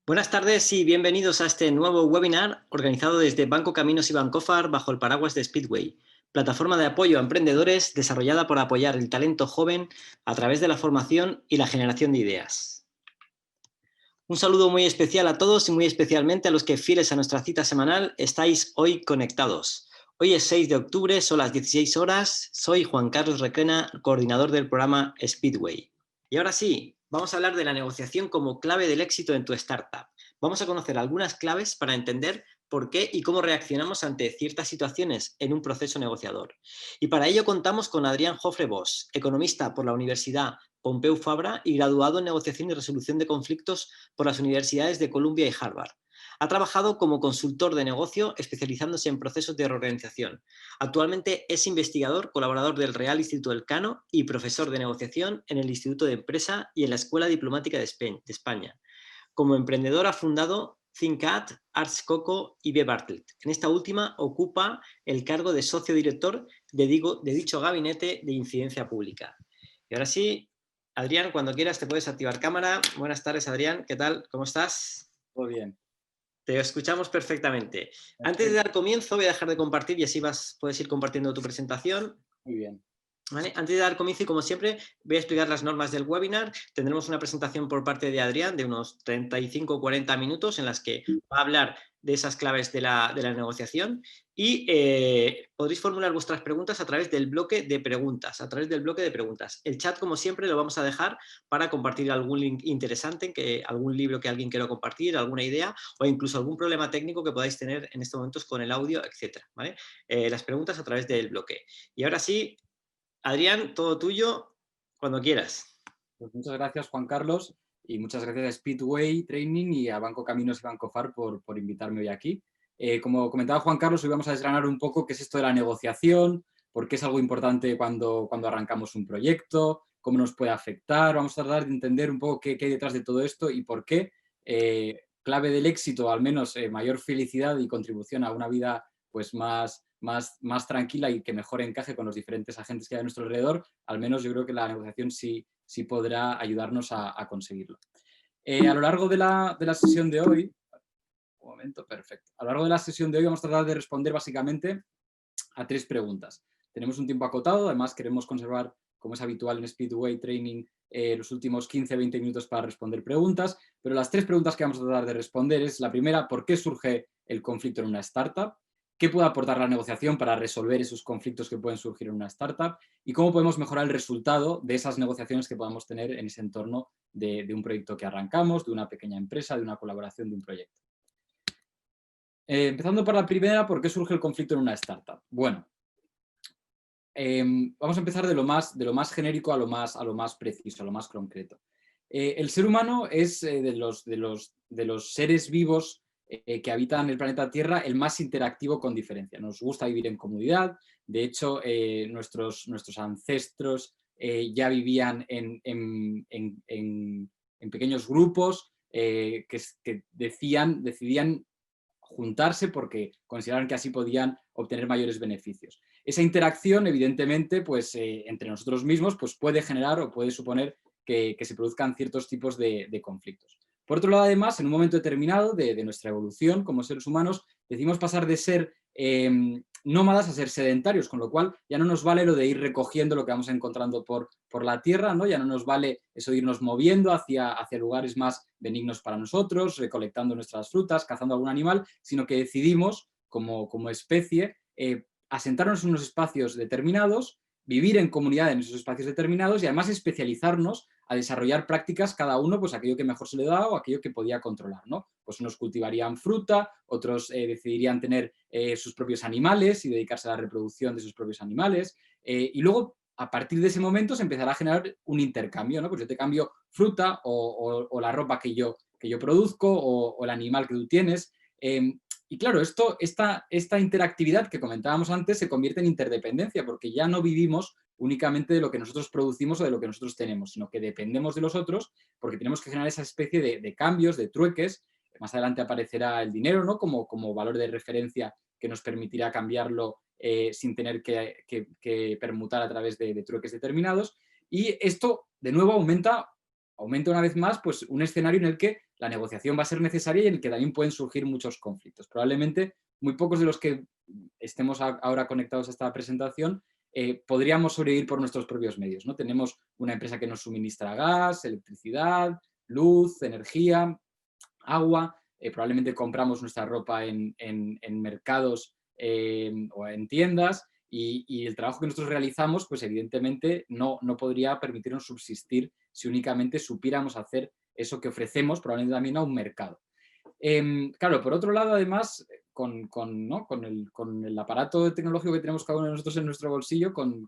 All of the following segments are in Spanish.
Buenas tardes y bienvenidos a este nuevo webinar organizado desde Banco Caminos y Bancofar bajo el paraguas de Speedway, plataforma de apoyo a emprendedores desarrollada por apoyar el talento joven a través de la formación y la generación de ideas. Un saludo muy especial a todos y muy especialmente a los que, fieles a nuestra cita semanal, estáis hoy conectados. Hoy es 6 de octubre, son las 16 horas. Soy Juan Carlos Requena, coordinador del programa Speedway. Y ahora sí, vamos a hablar de la negociación como clave del éxito en tu startup. Vamos a conocer algunas claves para entender por qué y cómo reaccionamos ante ciertas situaciones en un proceso negociador. Y para ello contamos con Adrián Jofre Bosch, economista por la Universidad Pompeu Fabra y graduado en negociación y resolución de conflictos por las universidades de Columbia y Harvard. Ha trabajado como consultor de negocio, especializándose en procesos de reorganización. Actualmente es investigador, colaborador del Real Instituto Elcano y profesor de negociación en el Instituto de Empresa y en la Escuela Diplomática de España. Como emprendedor ha fundado ThinkAd, Arts Coco y B. Bartlett. En esta última ocupa el cargo de socio director de dicho gabinete de incidencia pública. Y ahora sí, Adrián, cuando quieras te puedes activar cámara. Buenas tardes, Adrián. ¿Qué tal? ¿Cómo estás? Todo bien. Te escuchamos perfectamente. Antes de Perfecto. dar comienzo, voy a dejar de compartir y así puedes ir compartiendo tu presentación. Muy bien. ¿Vale? Antes de dar comienzo y como siempre voy a explicar las normas del webinar. Tendremos una presentación por parte de Adrián de unos 35 o 40 minutos en las que va a hablar de esas claves de la negociación y podréis formular vuestras preguntas a través del bloque de preguntas, El chat, como siempre, lo vamos a dejar para compartir algún link interesante, algún libro que alguien quiera compartir, alguna idea o incluso algún problema técnico que podáis tener en estos momentos con el audio, etcétera, ¿vale? Las preguntas a través del bloque. Y ahora sí, Adrián, todo tuyo, cuando quieras. Pues muchas gracias, Juan Carlos, y muchas gracias a Speedway Training y a Banco Caminos y Bancofar por invitarme hoy aquí. Como comentaba Juan Carlos, hoy vamos a desgranar un poco qué es esto de la negociación, por qué es algo importante cuando arrancamos un proyecto, cómo nos puede afectar. Vamos a tratar de entender un poco qué hay detrás de todo esto y por qué clave del éxito, al menos mayor felicidad y contribución a una vida pues más tranquila y que mejor encaje con los diferentes agentes que hay a nuestro alrededor. Al menos yo creo que la negociación sí podrá ayudarnos a conseguirlo. A lo largo de la sesión de hoy, un momento, perfecto. A lo largo de la sesión de hoy vamos a tratar de responder básicamente a 3 preguntas. Tenemos un tiempo acotado, además queremos conservar, como es habitual en Speedway Training, los últimos 15-20 minutos para responder preguntas, pero las 3 preguntas que vamos a tratar de responder es la primera: ¿por qué surge el conflicto en una startup? ¿Qué puede aportar la negociación para resolver esos conflictos que pueden surgir en una startup? ¿Y cómo podemos mejorar el resultado de esas negociaciones que podamos tener en ese entorno de un proyecto que arrancamos, de una pequeña empresa, de una colaboración, de un proyecto? Empezando por la primera, ¿por qué surge el conflicto en una startup? Bueno, vamos a empezar de lo más genérico a lo más preciso, a lo más concreto. El ser humano es de los seres vivos que habitan el planeta Tierra el más interactivo con diferencia. Nos gusta vivir en comunidad. De hecho, nuestros ancestros ya vivían en pequeños grupos que decidían juntarse porque consideraban que así podían obtener mayores beneficios. Esa interacción, evidentemente, pues, entre nosotros mismos, pues, puede generar o puede suponer que se produzcan ciertos tipos de conflictos. Por otro lado, además, en un momento determinado de nuestra evolución como seres humanos, decidimos pasar de ser nómadas a ser sedentarios, con lo cual ya no nos vale lo de ir recogiendo lo que vamos encontrando por la tierra, ¿no? Ya no nos vale eso de irnos moviendo hacia lugares más benignos para nosotros, recolectando nuestras frutas, cazando algún animal, sino que decidimos, como especie, asentarnos en unos espacios determinados, vivir en comunidad en esos espacios determinados y además especializarnos a desarrollar prácticas, cada uno pues aquello que mejor se le da o aquello que podía controlar, ¿no? Pues unos cultivarían fruta, otros decidirían tener sus propios animales y dedicarse a la reproducción de sus propios animales, y luego a partir de ese momento se empezará a generar un intercambio, ¿no? Pues yo te cambio fruta o la ropa que yo produzco o el animal que tú tienes. Y claro, esta interactividad que comentábamos antes se convierte en interdependencia, porque ya no vivimos únicamente de lo que nosotros producimos o de lo que nosotros tenemos, sino que dependemos de los otros porque tenemos que generar esa especie de cambios, de trueques. Más adelante aparecerá el dinero, ¿no? como valor de referencia que nos permitirá cambiarlo sin tener que permutar a través de trueques determinados. Y esto, de nuevo, aumenta una vez más pues, un escenario en el que la negociación va a ser necesaria y en el que también pueden surgir muchos conflictos. Probablemente muy pocos de los que estemos ahora conectados a esta presentación podríamos sobrevivir por nuestros propios medios, ¿no? Tenemos una empresa que nos suministra gas, electricidad, luz, energía, agua, probablemente compramos nuestra ropa en mercados o en tiendas y el trabajo que nosotros realizamos, pues evidentemente no podría permitirnos subsistir si únicamente supiéramos hacer eso que ofrecemos probablemente también a un mercado. Claro, por otro lado, además, ¿no? con el aparato tecnológico que tenemos cada uno de nosotros en nuestro bolsillo, con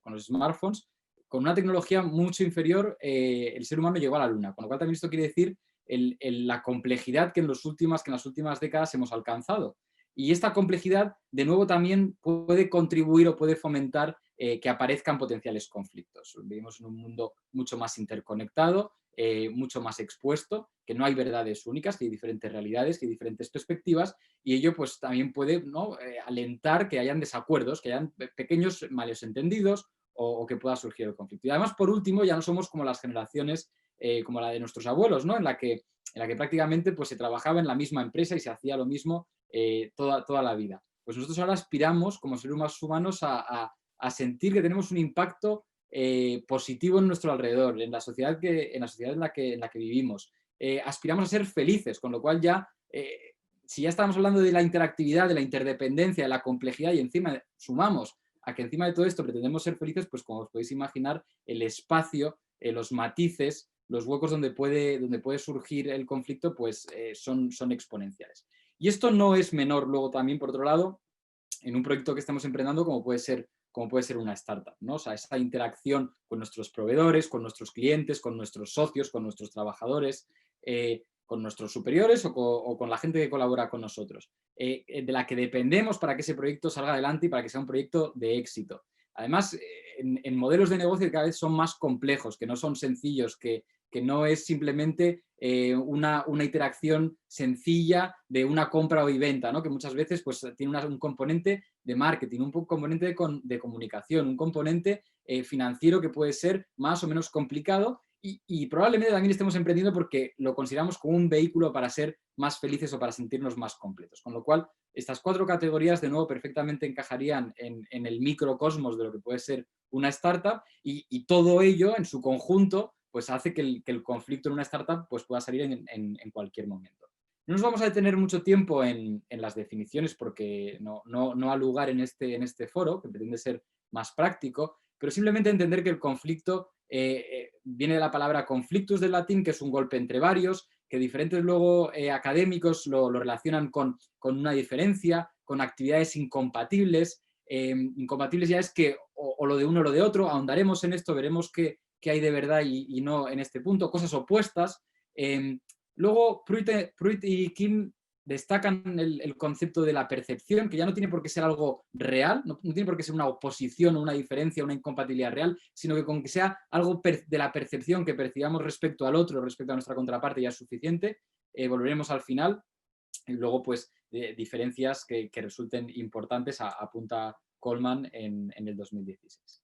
los smartphones, con una tecnología mucho inferior, el ser humano llegó a la Luna. Con lo cual también esto quiere decir la complejidad que en las últimas décadas hemos alcanzado. Y esta complejidad, de nuevo, también puede contribuir o puede fomentar que aparezcan potenciales conflictos. Vivimos en un mundo mucho más interconectado, mucho más expuesto, que no hay verdades únicas, que hay diferentes realidades, que hay diferentes perspectivas, y ello pues también puede, ¿no? Alentar que hayan desacuerdos, que hayan pequeños malos entendidos o que pueda surgir el conflicto. Y además, por último, ya no somos como las generaciones como la de nuestros abuelos, ¿no? En la que prácticamente pues, se trabajaba en la misma empresa y se hacía lo mismo toda la vida. Pues nosotros ahora aspiramos, como seres humanos, a sentir que tenemos un impacto positivo en nuestro alrededor, en la sociedad en la que vivimos. Aspiramos a ser felices, con lo cual ya, si ya estamos hablando de la interactividad, de la interdependencia, de la complejidad y encima sumamos a que encima de todo esto pretendemos ser felices, pues como os podéis imaginar, el espacio, los matices, los huecos donde puede surgir el conflicto, pues son exponenciales. Y esto no es menor luego también, por otro lado, en un proyecto que estamos emprendiendo como puede ser una startup, ¿no? O sea, esa interacción con nuestros proveedores, con nuestros clientes, con nuestros socios, con nuestros trabajadores, con nuestros superiores o con la gente que colabora con nosotros, de la que dependemos para que ese proyecto salga adelante y para que sea un proyecto de éxito. Además, en modelos de negocio que cada vez son más complejos, que no son sencillos, que no es simplemente una interacción sencilla de una compra y venta, ¿no? Que muchas veces pues, tiene un componente de marketing, un componente de comunicación, un componente financiero que puede ser más o menos complicado y probablemente también estemos emprendiendo porque lo consideramos como un vehículo para ser más felices o para sentirnos más completos. Con lo cual, estas 4 categorías de nuevo perfectamente encajarían en el microcosmos de lo que puede ser una startup y todo ello en su conjunto pues hace que el conflicto en una startup pues, pueda salir en cualquier momento. No nos vamos a detener mucho tiempo en las definiciones porque no ha lugar en este foro, que pretende ser más práctico, pero simplemente entender que el conflicto viene de la palabra conflictus del latín, que es un golpe entre varios, que diferentes luego académicos lo relacionan con una diferencia, con actividades incompatibles. Incompatibles ya es que o lo de uno o lo de otro, ahondaremos en esto, veremos qué hay de verdad y no en este punto, cosas opuestas. Luego, Pruitt y Kim destacan el concepto de la percepción, que ya no tiene por qué ser algo real, no tiene por qué ser una oposición, una diferencia, una incompatibilidad real, sino que con que sea algo de la percepción que percibamos respecto al otro, respecto a nuestra contraparte ya es suficiente. Volveremos al final y luego pues diferencias que resulten importantes apunta Coleman en el 2016.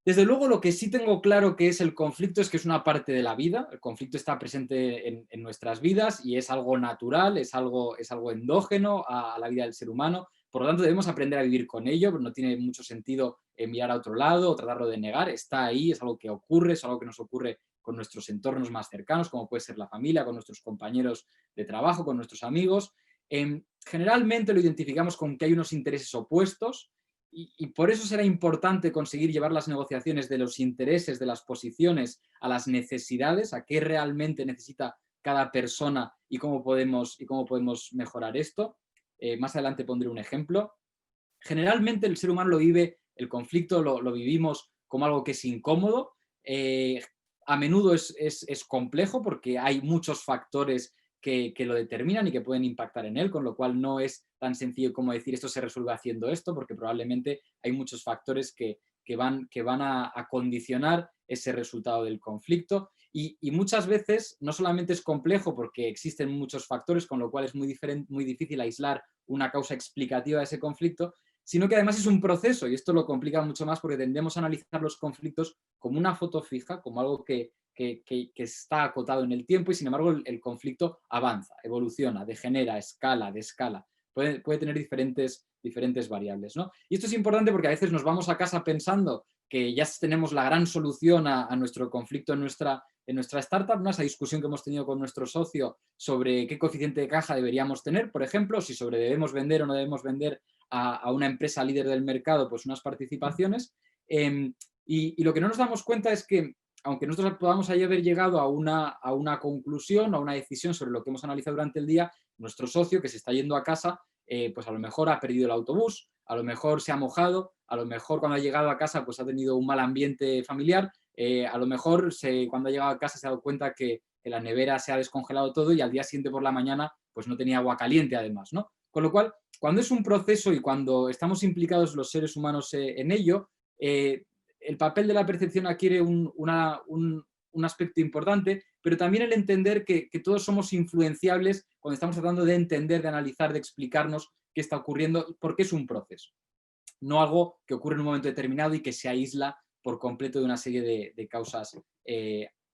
Desde luego, lo que sí tengo claro que es el conflicto es que es una parte de la vida. El conflicto está presente en nuestras vidas y es algo natural, es algo endógeno a la vida del ser humano. Por lo tanto, debemos aprender a vivir con ello, pero no tiene mucho sentido mirar a otro lado o tratarlo de negar. Está ahí, es algo que ocurre, es algo que nos ocurre con nuestros entornos más cercanos, como puede ser la familia, con nuestros compañeros de trabajo, con nuestros amigos. Generalmente lo identificamos con que hay unos intereses opuestos, y por eso será importante conseguir llevar las negociaciones de los intereses, de las posiciones, a las necesidades, a qué realmente necesita cada persona y cómo podemos mejorar esto. Más adelante pondré un ejemplo. Generalmente el ser humano el conflicto lo vivimos como algo que es incómodo. A menudo es complejo porque hay muchos factores que lo determinan y que pueden impactar en él, con lo cual no es tan sencillo como decir esto se resuelve haciendo esto, porque probablemente hay muchos factores que van a condicionar ese resultado del conflicto y muchas veces no solamente es complejo porque existen muchos factores, con lo cual es muy difícil aislar una causa explicativa de ese conflicto, sino que además es un proceso y esto lo complica mucho más porque tendemos a analizar los conflictos como una foto fija, como algo que que está acotado en el tiempo y sin embargo el conflicto avanza, evoluciona, degenera, escala, descala. Puede tener diferentes variables, ¿no? Y esto es importante porque a veces nos vamos a casa pensando que ya tenemos la gran solución a nuestro conflicto en nuestra startup, ¿no? Esa discusión que hemos tenido con nuestro socio sobre qué coeficiente de caja deberíamos tener, por ejemplo, si sobre debemos vender o no debemos vender a una empresa líder del mercado pues unas participaciones. Y lo que no nos damos cuenta es que aunque nosotros podamos haber llegado a una conclusión, a una decisión sobre lo que hemos analizado durante el día, nuestro socio que se está yendo a casa, pues a lo mejor ha perdido el autobús, a lo mejor se ha mojado, a lo mejor cuando ha llegado a casa pues ha tenido un mal ambiente familiar, a lo mejor cuando ha llegado a casa se ha dado cuenta que la nevera se ha descongelado todo y al día siguiente por la mañana pues no tenía agua caliente además, ¿no? Con lo cual, cuando es un proceso y cuando estamos implicados los seres humanos en ello, el papel de la percepción adquiere un aspecto importante, pero también el entender que todos somos influenciables cuando estamos tratando de entender, de analizar, de explicarnos qué está ocurriendo, porque es un proceso. No algo que ocurre en un momento determinado y que se aísla por completo de una serie de causas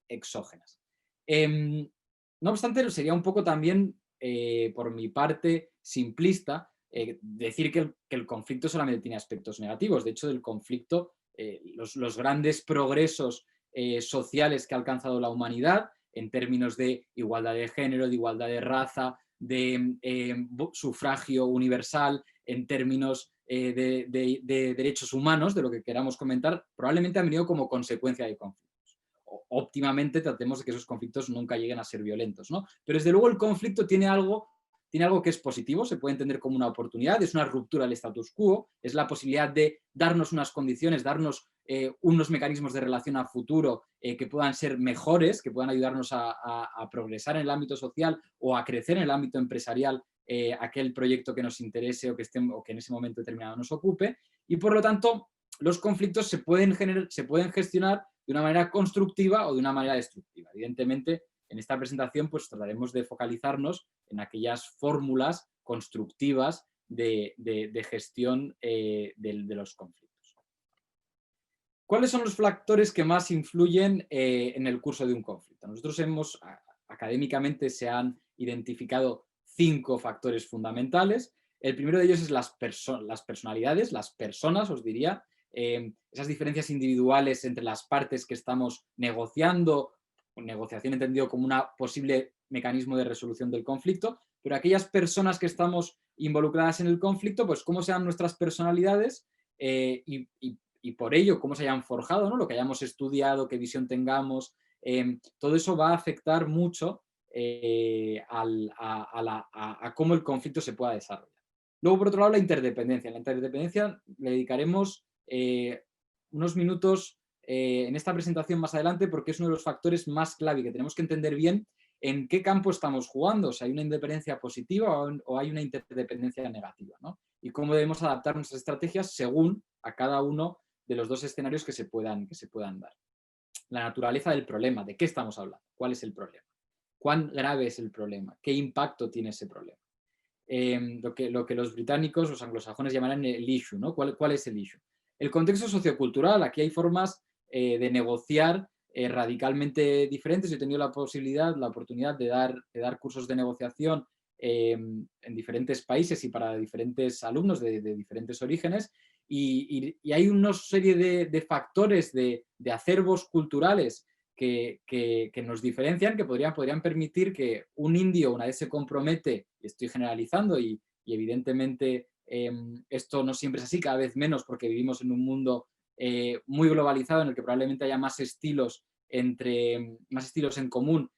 exógenas. No obstante, sería un poco también, por mi parte, simplista, decir que el conflicto solamente tiene aspectos negativos. De hecho, del conflicto, los grandes progresos sociales que ha alcanzado la humanidad en términos de igualdad de género, de igualdad de raza, de sufragio universal, en términos de derechos humanos, de lo que queramos comentar, probablemente han venido como consecuencia de conflictos. Óptimamente tratemos de que esos conflictos nunca lleguen a ser violentos, ¿no? Pero desde luego el conflicto tiene algo que es positivo, se puede entender como una oportunidad, es una ruptura del status quo, es la posibilidad de darnos unas condiciones, darnos unos mecanismos de relación a futuro que puedan ser mejores, que puedan ayudarnos a progresar en el ámbito social o a crecer en el ámbito empresarial aquel proyecto que nos interese o que en ese momento determinado nos ocupe. Y por lo tanto, los conflictos se pueden gestionar de una manera constructiva o de una manera destructiva. Evidentemente, en esta presentación pues trataremos de focalizarnos en aquellas fórmulas constructivas de gestión de los conflictos. ¿Cuáles son los factores que más influyen en el curso de un conflicto? Nosotros académicamente se han identificado 5 factores fundamentales. El primero de ellos es las personalidades, las personas, os diría, esas diferencias individuales entre las partes que estamos negociando, negociación entendido como un posible mecanismo de resolución del conflicto, pero aquellas personas que estamos involucradas en el conflicto, pues cómo sean nuestras personalidades y por ello cómo se hayan forjado, ¿no? Lo que hayamos estudiado, qué visión tengamos, todo eso va a afectar mucho a cómo el conflicto se pueda desarrollar. Luego, por otro lado, la interdependencia. A la interdependencia le dedicaremos unos minutos en esta presentación más adelante porque es uno de los factores más clave y que tenemos que entender bien en qué campo estamos jugando, o sea, hay una independencia positiva o hay una interdependencia negativa, ¿no? Y cómo debemos adaptar nuestras estrategias según a cada uno de los dos escenarios que se puedan dar. La naturaleza del problema, ¿de qué estamos hablando? ¿Cuál es el problema? ¿Cuán grave es el problema? ¿Qué impacto tiene ese problema? Lo que los británicos, los anglosajones llamarán el issue, ¿no? ¿Cuál es el issue? El contexto sociocultural, aquí hay formas de negociar radicalmente diferentes. Yo he tenido la oportunidad de dar cursos de negociación en diferentes países y para diferentes alumnos de diferentes orígenes y hay una serie de factores, de acervos culturales que nos diferencian, que podrían permitir que un indio una vez se compromete, estoy generalizando y evidentemente esto no siempre es así, cada vez menos porque vivimos en un mundo muy globalizado en el que probablemente haya más estilos en común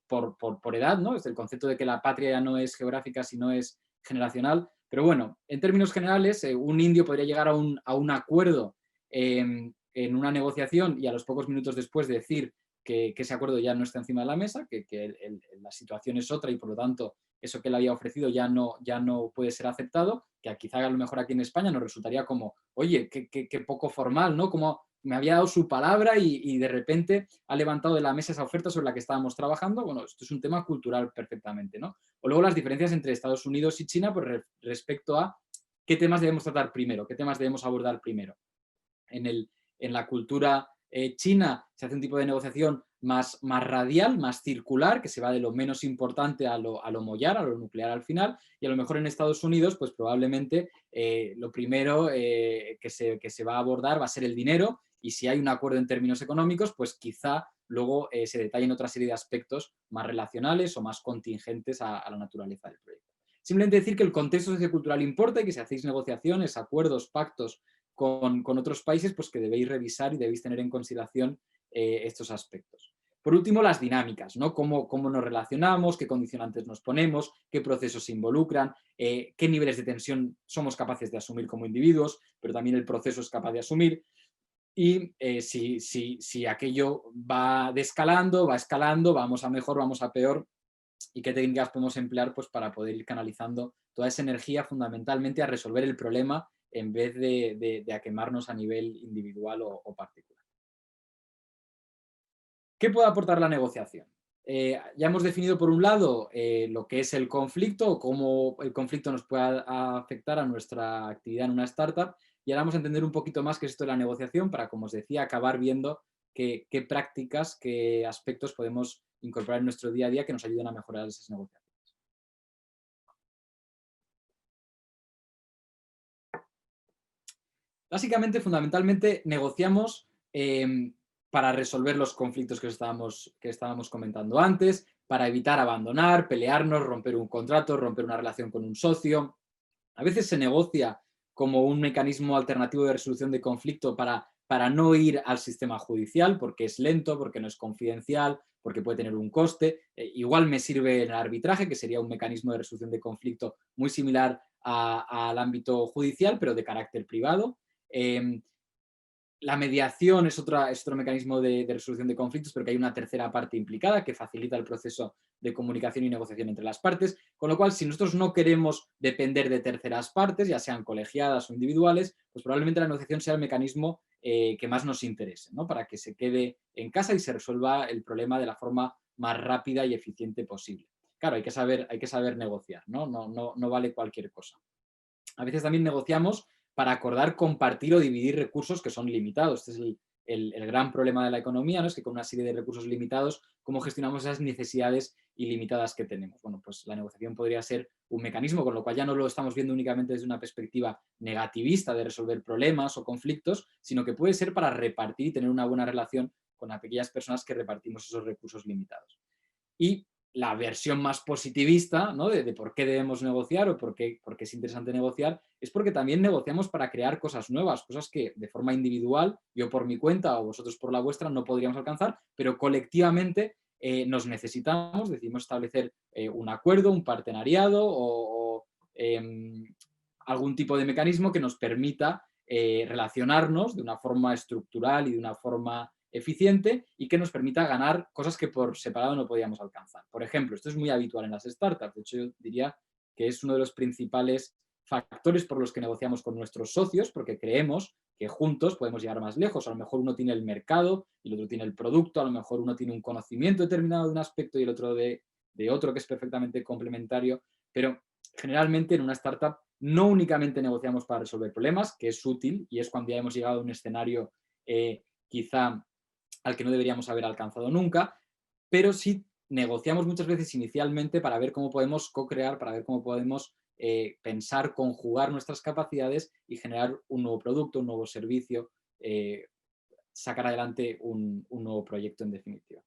por edad, ¿no? Es el concepto de que la patria ya no es geográfica, sino es generacional. Pero bueno, en términos generales, un indio podría llegar a un acuerdo en una negociación y a los pocos minutos después decir que ese acuerdo ya no está encima de la mesa, que la situación es otra y por lo tanto eso que le había ofrecido ya no puede ser aceptado, que quizá a lo mejor aquí en España nos resultaría como, oye, qué poco formal, ¿no? Como me había dado su palabra y de repente ha levantado de la mesa esa oferta sobre la que estábamos trabajando. Bueno, esto es un tema cultural perfectamente, ¿no? O luego las diferencias entre Estados Unidos y China pues, respecto a qué temas debemos tratar primero, qué temas debemos abordar primero. En la cultura china se hace un tipo de negociación más radial, más circular, que se va de lo menos importante a lo mollar, a lo nuclear al final, y a lo mejor en Estados Unidos, pues probablemente lo primero que se va a abordar va a ser el dinero, y si hay un acuerdo en términos económicos, pues quizá luego se detallen otra serie de aspectos más relacionales o más contingentes a la naturaleza del proyecto. Simplemente decir que el contexto sociocultural importa y que si hacéis negociaciones, acuerdos, pactos con otros países, pues que debéis revisar y debéis tener en consideración estos aspectos. Por último, las dinámicas, ¿no? Cómo nos relacionamos, qué condicionantes nos ponemos, qué procesos se involucran, qué niveles de tensión somos capaces de asumir como individuos, pero también el proceso es capaz de asumir. Y si aquello va descalando, va escalando, vamos a mejor, vamos a peor, y qué técnicas podemos emplear pues, para poder ir canalizando toda esa energía fundamentalmente a resolver el problema en vez de a quemarnos a nivel individual o particular. ¿Qué puede aportar la negociación? Ya hemos definido por un lado lo que es el conflicto o cómo el conflicto nos puede afectar a nuestra actividad en una startup, y ahora vamos a entender un poquito más qué es esto de la negociación para, como os decía, acabar viendo qué prácticas, qué aspectos podemos incorporar en nuestro día a día que nos ayuden a mejorar esas negociaciones. Básicamente, fundamentalmente, negociamos para resolver los conflictos que estábamos comentando antes, para evitar abandonar, pelearnos, romper un contrato, romper una relación con un socio. A veces se negocia como un mecanismo alternativo de resolución de conflicto para no ir al sistema judicial, porque es lento, porque no es confidencial, porque puede tener un coste. Igual me sirve el arbitraje, que sería un mecanismo de resolución de conflicto muy similar al ámbito judicial, pero de carácter privado. Eh, la mediación es otro mecanismo de resolución de conflictos, pero que hay una tercera parte implicada que facilita el proceso de comunicación y negociación entre las partes, con lo cual si nosotros no queremos depender de terceras partes, ya sean colegiadas o individuales, pues probablemente la negociación sea el mecanismo que más nos interese, ¿no? Para que se quede en casa y se resuelva el problema de la forma más rápida y eficiente posible. Claro, hay que saber negociar, ¿no? No vale cualquier cosa. A veces también negociamos para acordar compartir o dividir recursos que son limitados. Este es el gran problema de la economía, ¿no? Es que con una serie de recursos limitados, ¿cómo gestionamos esas necesidades ilimitadas que tenemos? Bueno, pues la negociación podría ser un mecanismo, con lo cual ya no lo estamos viendo únicamente desde una perspectiva negativista de resolver problemas o conflictos, sino que puede ser para repartir y tener una buena relación con aquellas personas que repartimos esos recursos limitados. Y la versión más positivista, ¿no? de por qué debemos negociar o por qué es interesante negociar, es porque también negociamos para crear cosas nuevas, cosas que de forma individual, yo por mi cuenta o vosotros por la vuestra, no podríamos alcanzar, pero colectivamente nos necesitamos, decidimos establecer un acuerdo, un partenariado o algún tipo de mecanismo que nos permita relacionarnos de una forma estructural y de una forma eficiente y que nos permita ganar cosas que por separado no podíamos alcanzar. Por ejemplo, esto es muy habitual en las startups, de hecho yo diría que es uno de los principales factores por los que negociamos con nuestros socios, porque creemos que juntos podemos llegar más lejos. A lo mejor uno tiene el mercado y el otro tiene el producto, a lo mejor uno tiene un conocimiento determinado de un aspecto y el otro de otro que es perfectamente complementario, pero generalmente en una startup no únicamente negociamos para resolver problemas, que es útil y es cuando ya hemos llegado a un escenario quizá al que no deberíamos haber alcanzado nunca, pero sí negociamos muchas veces inicialmente para ver cómo podemos co-crear, para ver cómo podemos pensar, conjugar nuestras capacidades y generar un nuevo producto, un nuevo servicio, sacar adelante un nuevo proyecto en definitiva.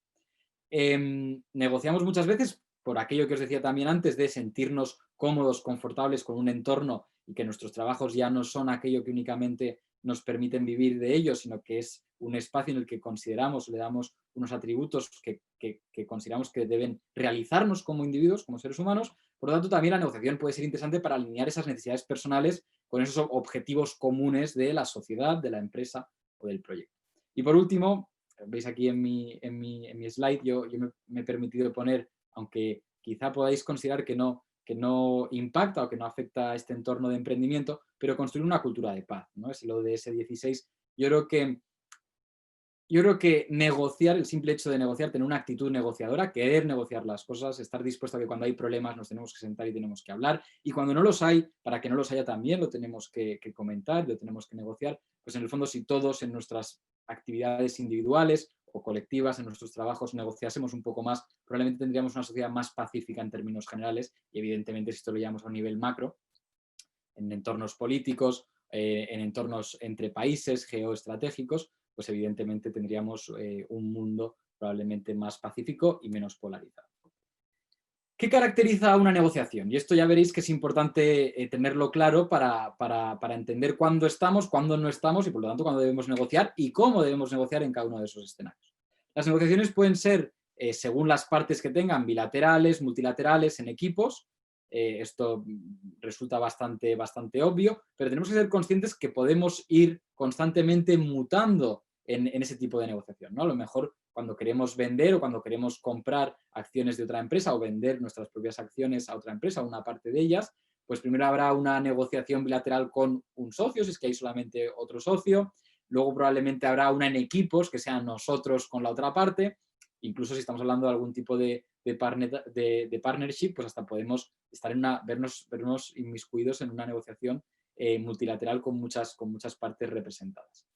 Negociamos muchas veces por aquello que os decía también antes de sentirnos cómodos, confortables con un entorno y que nuestros trabajos ya no son aquello que únicamente nos permiten vivir de ellos, sino que es un espacio en el que consideramos, le damos unos atributos que consideramos que deben realizarnos como individuos, como seres humanos. Por lo tanto, también la negociación puede ser interesante para alinear esas necesidades personales con esos objetivos comunes de la sociedad, de la empresa o del proyecto. Y por último, veis aquí en mi slide, yo me he permitido poner, aunque quizá podáis considerar que no impacta o que no afecta a este entorno de emprendimiento, pero construir una cultura de paz, ¿no? Es lo de ese 16. Yo creo que negociar, el simple hecho de negociar, tener una actitud negociadora, querer negociar las cosas, estar dispuesto a que cuando hay problemas nos tenemos que sentar y tenemos que hablar, y cuando no los hay, para que no los haya también lo tenemos que comentar, lo tenemos que negociar, pues en el fondo si todos en nuestras actividades individuales o colectivas en nuestros trabajos negociásemos un poco más, probablemente tendríamos una sociedad más pacífica en términos generales y evidentemente si esto lo llevamos a un nivel macro, en entornos políticos, en entornos entre países geoestratégicos, pues evidentemente tendríamos un mundo probablemente más pacífico y menos polarizado. ¿Qué caracteriza una negociación? Y esto ya veréis que es importante tenerlo claro para entender cuándo estamos, cuándo no estamos y por lo tanto cuándo debemos negociar y cómo debemos negociar en cada uno de esos escenarios. Las negociaciones pueden ser, según las partes que tengan, bilaterales, multilaterales, en equipos. Esto resulta bastante obvio, pero tenemos que ser conscientes que podemos ir constantemente mutando en ese tipo de negociación, ¿no? A lo mejor cuando queremos vender o cuando queremos comprar acciones de otra empresa o vender nuestras propias acciones a otra empresa, una parte de ellas, pues primero habrá una negociación bilateral con un socio, si es que hay solamente otro socio, luego probablemente habrá una en equipos, que sean nosotros con la otra parte, incluso si estamos hablando de algún tipo de partnership, pues hasta podemos estar vernos inmiscuidos en una negociación multilateral con muchas partes representadas.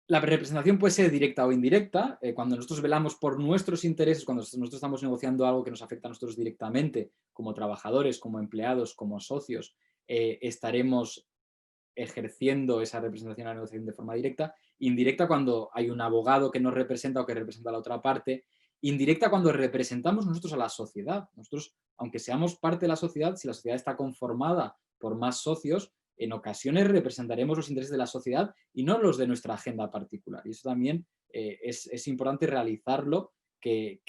La representación puede ser directa o indirecta. Cuando nosotros velamos por nuestros intereses, cuando nosotros estamos negociando algo que nos afecta a nosotros directamente, como trabajadores, como empleados, como socios, estaremos ejerciendo esa representación a la negociación de forma directa. Indirecta cuando hay un abogado que nos representa o que representa a la otra parte. Indirecta cuando representamos nosotros a la sociedad. Nosotros, aunque seamos parte de la sociedad, si la sociedad está conformada por más socios, en ocasiones representaremos los intereses de la sociedad y no los de nuestra agenda particular. Y eso también es importante realizarlo, que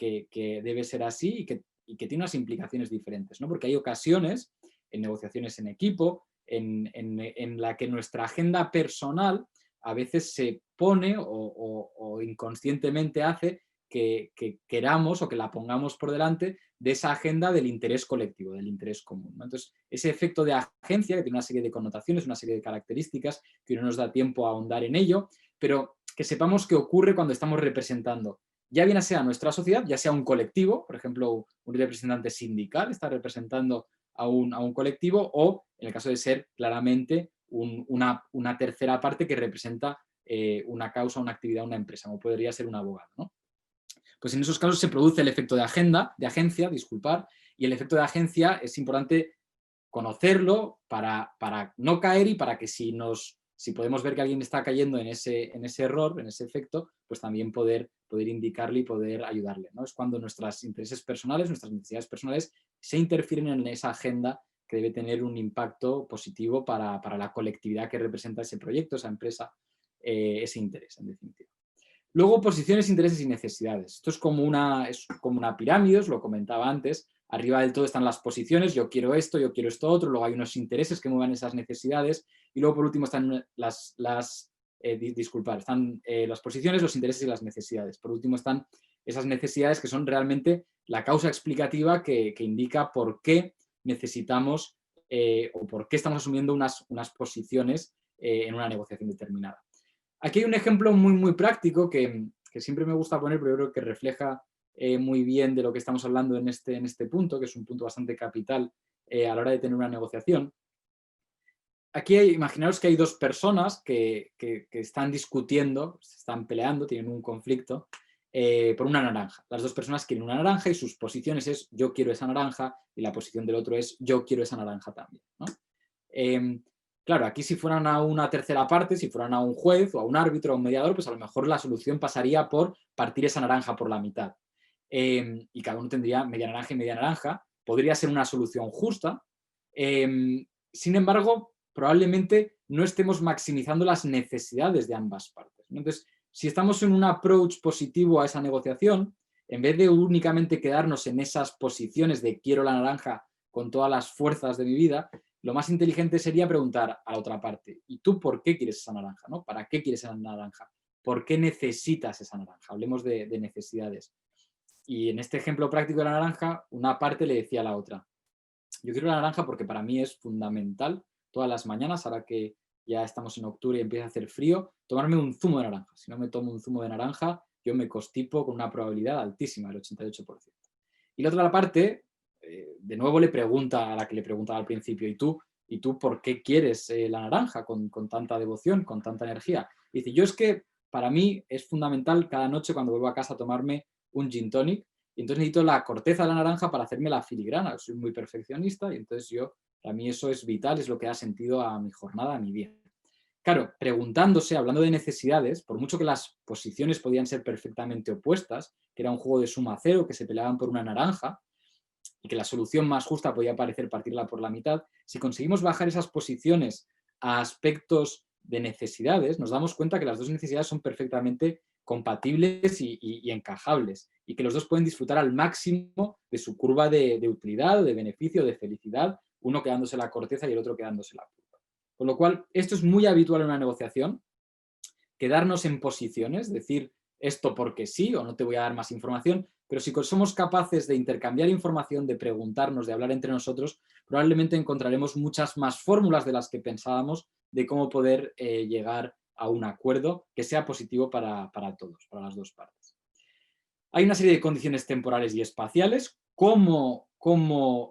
debe ser así y que tiene unas implicaciones diferentes, ¿no? Porque hay ocasiones, en negociaciones en equipo, en la que nuestra agenda personal a veces se pone o inconscientemente hace que queramos o que la pongamos por delante de esa agenda del interés colectivo, del interés común, ¿no? Entonces, ese efecto de agencia, que tiene una serie de connotaciones, una serie de características, que no nos da tiempo a ahondar en ello, pero que sepamos qué ocurre cuando estamos representando, ya bien sea nuestra sociedad, ya sea un colectivo, por ejemplo, un representante sindical está representando a un colectivo, o en el caso de ser claramente una tercera parte que representa una causa, una actividad, una empresa, como podría ser un abogado, ¿no? Pues en esos casos se produce el efecto de agencia, disculpar, y el efecto de agencia es importante conocerlo para no caer y para que si podemos ver que alguien está cayendo en ese error, en ese efecto, pues también poder indicarle y poder ayudarle, ¿no? Es cuando nuestros intereses personales, nuestras necesidades personales se interfieren en esa agenda que debe tener un impacto positivo para la colectividad que representa ese proyecto, esa empresa, ese interés, en definitiva. Luego, posiciones, intereses y necesidades. Esto es como una pirámide, os lo comentaba antes. Arriba del todo están las posiciones, yo quiero esto otro, luego hay unos intereses que muevan esas necesidades y luego por último están están las posiciones, los intereses y las necesidades. Por último están esas necesidades que son realmente la causa explicativa que indica por qué necesitamos o por qué estamos asumiendo unas posiciones en una negociación determinada. Aquí hay un ejemplo muy práctico que siempre me gusta poner, pero yo creo que refleja muy bien de lo que estamos hablando en este punto, que es un punto bastante capital a la hora de tener una negociación. Aquí imaginaos que hay dos personas que están discutiendo, se están peleando, tienen un conflicto por una naranja. Las dos personas quieren una naranja y sus posiciones es yo quiero esa naranja y la posición del otro es yo quiero esa naranja también, ¿no? Claro, aquí si fueran a una tercera parte, si fueran a un juez o a un árbitro o a un mediador, pues a lo mejor la solución pasaría por partir esa naranja por la mitad. Y cada uno tendría media naranja y media naranja. Podría ser una solución justa. Sin embargo, probablemente no estemos maximizando las necesidades de ambas partes, ¿no? Entonces, si estamos en un approach positivo a esa negociación, en vez de únicamente quedarnos en esas posiciones de quiero la naranja con todas las fuerzas de mi vida, lo más inteligente sería preguntar a la otra parte, ¿y tú por qué quieres esa naranja? ¿No? ¿Para qué quieres esa naranja? ¿Por qué necesitas esa naranja? Hablemos de necesidades. Y en este ejemplo práctico de la naranja, una parte le decía a la otra, yo quiero la naranja porque para mí es fundamental todas las mañanas, ahora que ya estamos en octubre y empieza a hacer frío, tomarme un zumo de naranja. Si no me tomo un zumo de naranja, yo me constipo con una probabilidad altísima, el 88%. Y la otra parte, de nuevo le pregunta a la que le preguntaba al principio, ¿y tú por qué quieres la naranja con tanta devoción, con tanta energía? Y dice, yo es que para mí es fundamental cada noche cuando vuelvo a casa tomarme un gin tonic, y entonces necesito la corteza de la naranja para hacerme la filigrana. Soy muy perfeccionista y entonces para mí eso es vital, es lo que da sentido a mi jornada, a mi día. Claro, preguntándose, hablando de necesidades, por mucho que las posiciones podían ser perfectamente opuestas, que era un juego de suma cero, que se peleaban por una naranja, y que la solución más justa podía parecer partirla por la mitad, si conseguimos bajar esas posiciones a aspectos de necesidades, nos damos cuenta que las dos necesidades son perfectamente compatibles y encajables, y que los dos pueden disfrutar al máximo de su curva de utilidad, de beneficio, de felicidad, uno quedándose la corteza y el otro quedándose la pulpa. Con lo cual, esto es muy habitual en una negociación, quedarnos en posiciones, decir esto porque sí o no te voy a dar más información, pero si somos capaces de intercambiar información, de preguntarnos, de hablar entre nosotros, probablemente encontraremos muchas más fórmulas de las que pensábamos de cómo poder llegar a un acuerdo que sea positivo para todos, para las dos partes. Hay una serie de condiciones temporales y espaciales, cómo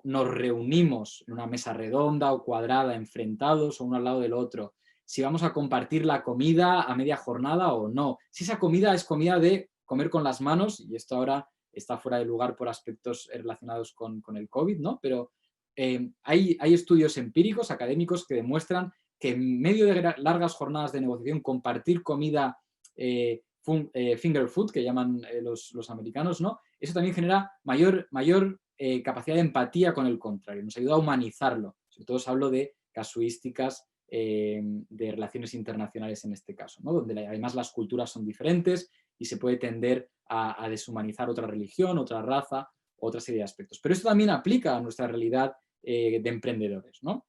nos reunimos en una mesa redonda o cuadrada, enfrentados o uno al lado del otro, si vamos a compartir la comida a media jornada o no, si esa comida es comida de comer con las manos, y esto ahora está fuera de lugar por aspectos relacionados con el COVID, ¿no? Pero hay estudios empíricos, académicos, que demuestran que en medio de largas jornadas de negociación, compartir comida finger food, que llaman los americanos, ¿no? Eso también genera mayor capacidad de empatía con el contrario, nos ayuda a humanizarlo. Sobre todo os hablo de casuísticas de relaciones internacionales en este caso, ¿no? Donde además las culturas son diferentes y se puede tender a deshumanizar otra religión, otra raza, otra serie de aspectos. Pero esto también aplica a nuestra realidad de emprendedores, ¿no?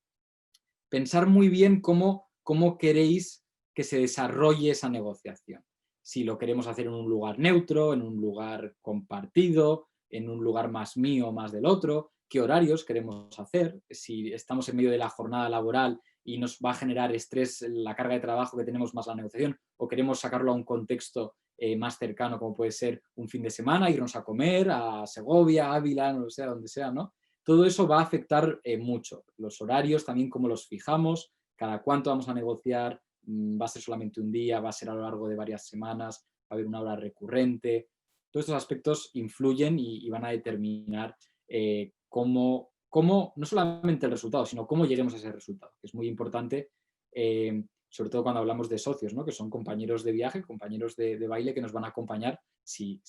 Pensar muy bien cómo queréis que se desarrolle esa negociación. Si lo queremos hacer en un lugar neutro, en un lugar compartido, en un lugar más mío o más del otro, qué horarios queremos hacer, si estamos en medio de la jornada laboral y nos va a generar estrés la carga de trabajo que tenemos más la negociación, o queremos sacarlo a un contexto más cercano, como puede ser un fin de semana, irnos a comer a Segovia, Ávila, no sé, donde sea, ¿no? Todo eso va a afectar mucho. Los horarios también, cómo los fijamos, cada cuánto vamos a negociar, va a ser solamente un día, va a ser a lo largo de varias semanas, va a haber una hora recurrente. Todos estos aspectos influyen y van a determinar cómo, no solamente el resultado, sino cómo lleguemos a ese resultado, que es muy importante, sobre todo cuando hablamos de socios, ¿no? Que son compañeros de viaje, compañeros de baile que nos van a acompañar si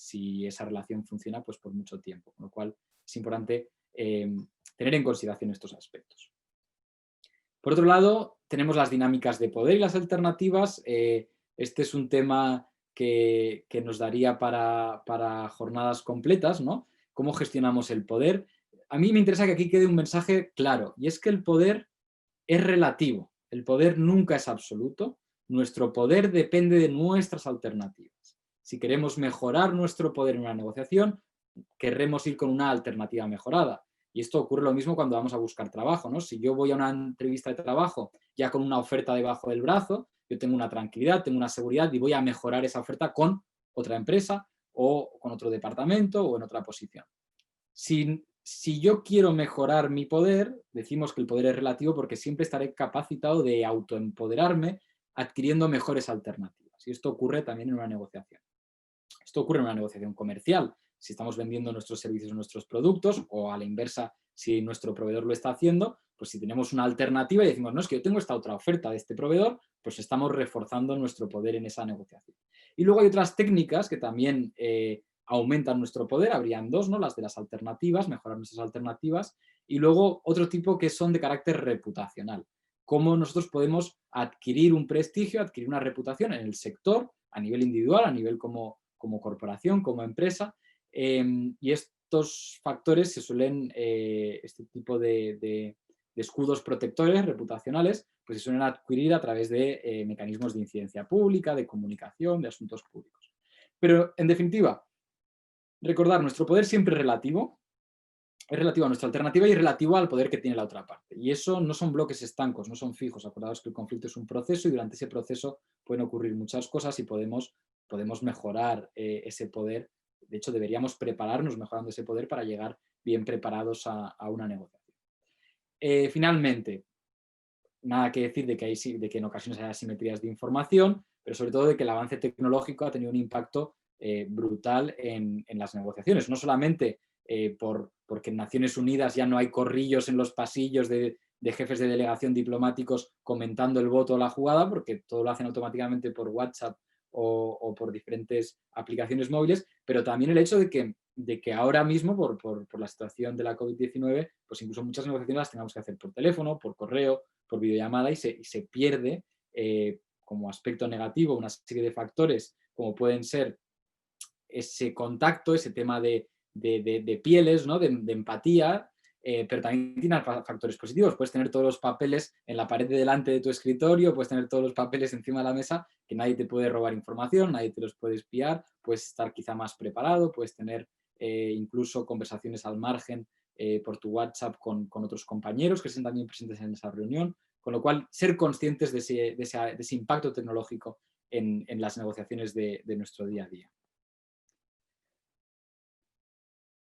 esa relación funciona pues, por mucho tiempo. Con lo cual es importante tener en consideración estos aspectos. Por otro lado, tenemos las dinámicas de poder y las alternativas. Este es un tema que nos daría para jornadas completas, ¿no? ¿Cómo gestionamos el poder? A mí me interesa que aquí quede un mensaje claro, y es que el poder es relativo. El poder nunca es absoluto. Nuestro poder depende de nuestras alternativas. Si queremos mejorar nuestro poder en una negociación, querremos ir con una alternativa mejorada. Y esto ocurre lo mismo cuando vamos a buscar trabajo, ¿no? Si yo voy a una entrevista de trabajo ya con una oferta debajo del brazo, yo tengo una tranquilidad, tengo una seguridad y voy a mejorar esa oferta con otra empresa o con otro departamento o en otra posición. Si yo quiero mejorar mi poder, decimos que el poder es relativo porque siempre estaré capacitado de autoempoderarme adquiriendo mejores alternativas. Y esto ocurre también en una negociación. Esto ocurre en una negociación comercial. Si estamos vendiendo nuestros servicios o nuestros productos, o a la inversa, si nuestro proveedor lo está haciendo, pues si tenemos una alternativa y decimos, no, es que yo tengo esta otra oferta de este proveedor, pues estamos reforzando nuestro poder en esa negociación. Y luego hay otras técnicas que también aumentan nuestro poder, habrían dos, ¿no? Las de las alternativas, mejorar nuestras alternativas, y luego otro tipo que son de carácter reputacional. Cómo nosotros podemos adquirir un prestigio, adquirir una reputación en el sector, a nivel individual, a nivel como corporación, como empresa, y estos factores se suelen, este tipo de escudos protectores reputacionales, pues se suelen adquirir a través de mecanismos de incidencia pública, de comunicación, de asuntos públicos. Pero, en definitiva, recordar, nuestro poder siempre es relativo a nuestra alternativa y es relativo al poder que tiene la otra parte. Y eso no son bloques estancos, no son fijos. Acordaos que el conflicto es un proceso y durante ese proceso pueden ocurrir muchas cosas y podemos mejorar ese poder. De hecho, deberíamos prepararnos mejorando ese poder para llegar bien preparados a una negociación. Finalmente, nada que decir de que en ocasiones hay asimetrías de información, pero sobre todo de que el avance tecnológico ha tenido un impacto brutal en las negociaciones, no solamente porque en Naciones Unidas ya no hay corrillos en los pasillos de jefes de delegación diplomáticos comentando el voto o la jugada, porque todo lo hacen automáticamente por WhatsApp o por diferentes aplicaciones móviles, pero también el hecho de que ahora mismo, por la situación de la COVID-19, pues incluso muchas negociaciones las tengamos que hacer por teléfono, por correo, por videollamada, y se pierde como aspecto negativo una serie de factores como pueden ser ese contacto, ese tema de pieles, ¿no? de empatía, pero también tiene factores positivos. Puedes tener todos los papeles en la pared de delante de tu escritorio, puedes tener todos los papeles encima de la mesa, que nadie te puede robar información, nadie te los puede espiar, puedes estar quizá más preparado, puedes tener incluso conversaciones al margen por tu WhatsApp con otros compañeros que estén también presentes en esa reunión, con lo cual ser conscientes de ese impacto tecnológico en las negociaciones de nuestro día a día.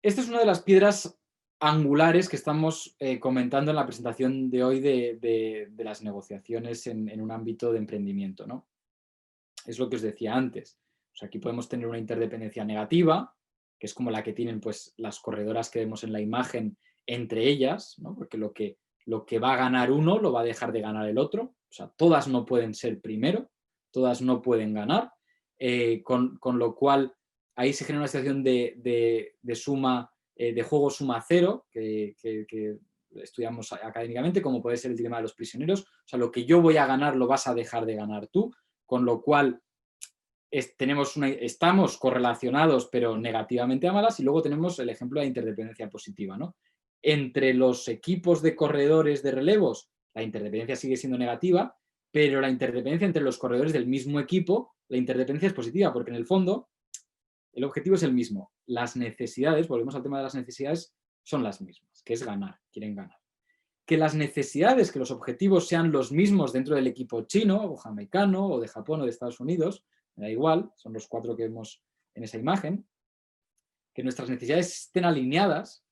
Esta es una de las piedras angulares que estamos comentando en la presentación de hoy de las negociaciones en un ámbito de emprendimiento, ¿no? Es lo que os decía antes. O sea, aquí podemos tener una interdependencia negativa, que es como la que tienen pues, las corredoras que vemos en la imagen entre ellas, ¿no? Porque lo que va a ganar uno lo va a dejar de ganar el otro. O sea, todas no pueden ser primero, todas no pueden ganar, con lo cual ahí se genera una situación de suma, de juego suma cero, que estudiamos académicamente, como puede ser el dilema de los prisioneros. O sea, lo que yo voy a ganar lo vas a dejar de ganar tú, con lo cual estamos correlacionados, pero negativamente a malas, y luego tenemos el ejemplo de la interdependencia positiva, ¿no? Entre los equipos de corredores de relevos, la interdependencia sigue siendo negativa, pero la interdependencia entre los corredores del mismo equipo, la interdependencia es positiva, porque en el fondo el objetivo es el mismo. Las necesidades, volvemos al tema de las necesidades, son las mismas, que es ganar, quieren ganar. Que las necesidades, que los objetivos sean los mismos dentro del equipo chino o jamaicano o de Japón o de Estados Unidos, me da igual, son los 4 que vemos en esa imagen, que nuestras necesidades estén alineadas,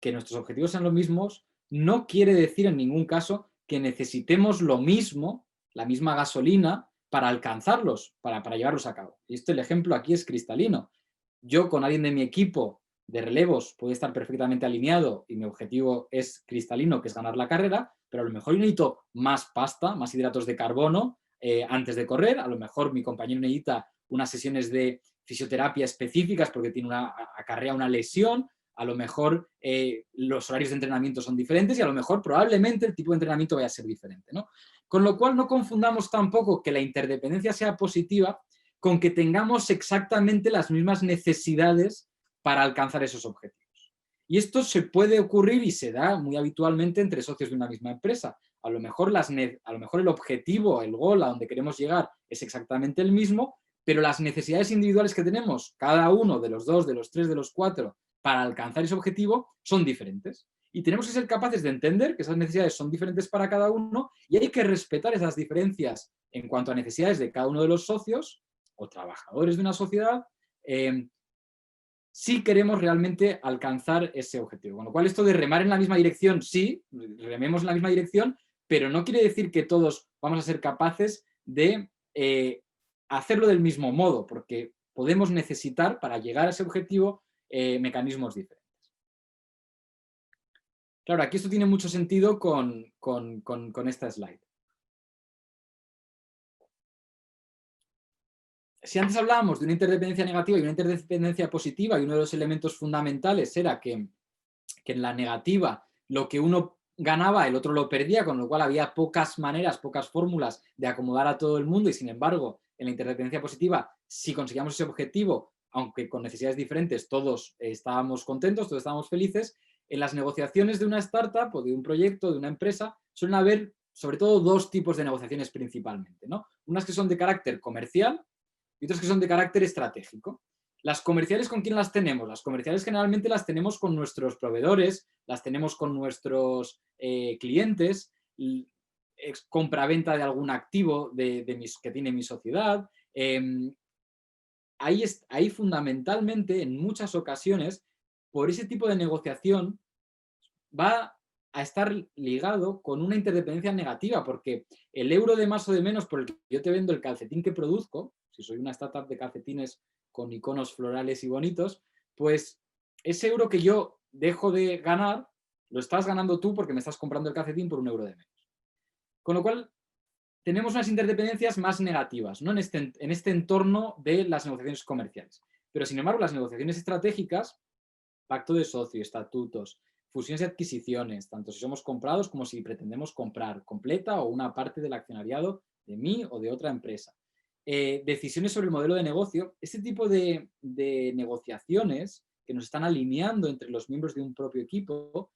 que nuestros objetivos sean los mismos, no quiere decir en ningún caso que necesitemos lo mismo, la misma gasolina, para alcanzarlos, para llevarlos a cabo. Y el ejemplo aquí es cristalino. Yo con alguien de mi equipo de relevos puede estar perfectamente alineado y mi objetivo es cristalino, que es ganar la carrera, pero a lo mejor yo necesito más pasta, más hidratos de carbono antes de correr, a lo mejor mi compañero necesita unas sesiones de fisioterapia específicas porque acarrea una lesión, a lo mejor los horarios de entrenamiento son diferentes y a lo mejor probablemente el tipo de entrenamiento vaya a ser diferente, ¿no? Con lo cual no confundamos tampoco que la interdependencia sea positiva con que tengamos exactamente las mismas necesidades para alcanzar esos objetivos. Y esto se puede ocurrir y se da muy habitualmente entre socios de una misma empresa. A lo mejor el objetivo, el gol a donde queremos llegar es exactamente el mismo, pero las necesidades individuales que tenemos, cada uno de los 2, de los 3, de los 4, para alcanzar ese objetivo, son diferentes. Y tenemos que ser capaces de entender que esas necesidades son diferentes para cada uno y hay que respetar esas diferencias en cuanto a necesidades de cada uno de los socios o trabajadores de una sociedad, si queremos realmente alcanzar ese objetivo. Con lo cual, esto de remar en la misma dirección, sí, rememos en la misma dirección, pero no quiere decir que todos vamos a ser capaces de hacerlo del mismo modo, porque podemos necesitar, para llegar a ese objetivo, mecanismos diferentes. Claro, aquí esto tiene mucho sentido con esta slide. Si antes hablábamos de una interdependencia negativa y una interdependencia positiva, y uno de los elementos fundamentales era que en la negativa lo que uno ganaba, el otro lo perdía, con lo cual había pocas maneras, pocas fórmulas de acomodar a todo el mundo, y sin embargo, en la interdependencia positiva, si conseguíamos ese objetivo, aunque con necesidades diferentes, todos estábamos contentos, todos estábamos felices. En las negociaciones de una startup o de un proyecto, de una empresa, suelen haber sobre todo 2 tipos de negociaciones principalmente, ¿no? Unas que son de carácter comercial y otras que son de carácter estratégico. Las comerciales, ¿con quién las tenemos? Las comerciales generalmente las tenemos con nuestros proveedores, las tenemos con nuestros clientes, compra-venta de algún activo que tiene mi sociedad. Ahí fundamentalmente, en muchas ocasiones, por ese tipo de negociación, va a estar ligado con una interdependencia negativa, porque el euro de más o de menos por el que yo te vendo el calcetín que produzco, si soy una startup de calcetines con iconos florales y bonitos, pues ese euro que yo dejo de ganar, lo estás ganando tú porque me estás comprando el calcetín por un euro de menos. Con lo cual, tenemos unas interdependencias más negativas, ¿no? En este entorno de las negociaciones comerciales. Pero, sin embargo, las negociaciones estratégicas, pacto de socio, estatutos, fusiones y adquisiciones, tanto si somos comprados como si pretendemos comprar completa o una parte del accionariado de mí o de otra empresa. Decisiones sobre el modelo de negocio, este tipo de negociaciones que nos están alineando entre los miembros de un propio equipo,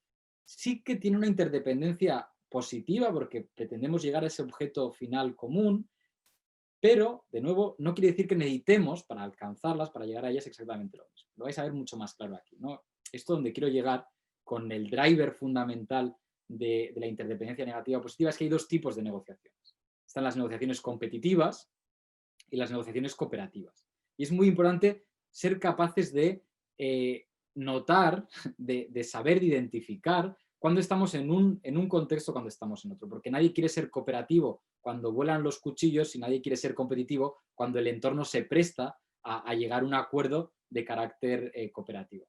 sí que tiene una interdependencia positiva porque pretendemos llegar a ese objeto final común, pero, de nuevo, no quiere decir que necesitemos para alcanzarlas, para llegar a ellas exactamente lo mismo. Lo vais a ver mucho más claro aquí, ¿no? Esto donde quiero llegar con el driver fundamental de la interdependencia negativa o positiva es que hay dos tipos de negociaciones. Están las negociaciones competitivas y las negociaciones cooperativas. Y es muy importante ser capaces de notar, de saber identificar cuando estamos en un contexto, cuando estamos en otro. Porque nadie quiere ser cooperativo cuando vuelan los cuchillos y nadie quiere ser competitivo cuando el entorno se presta a llegar a un acuerdo de carácter cooperativo.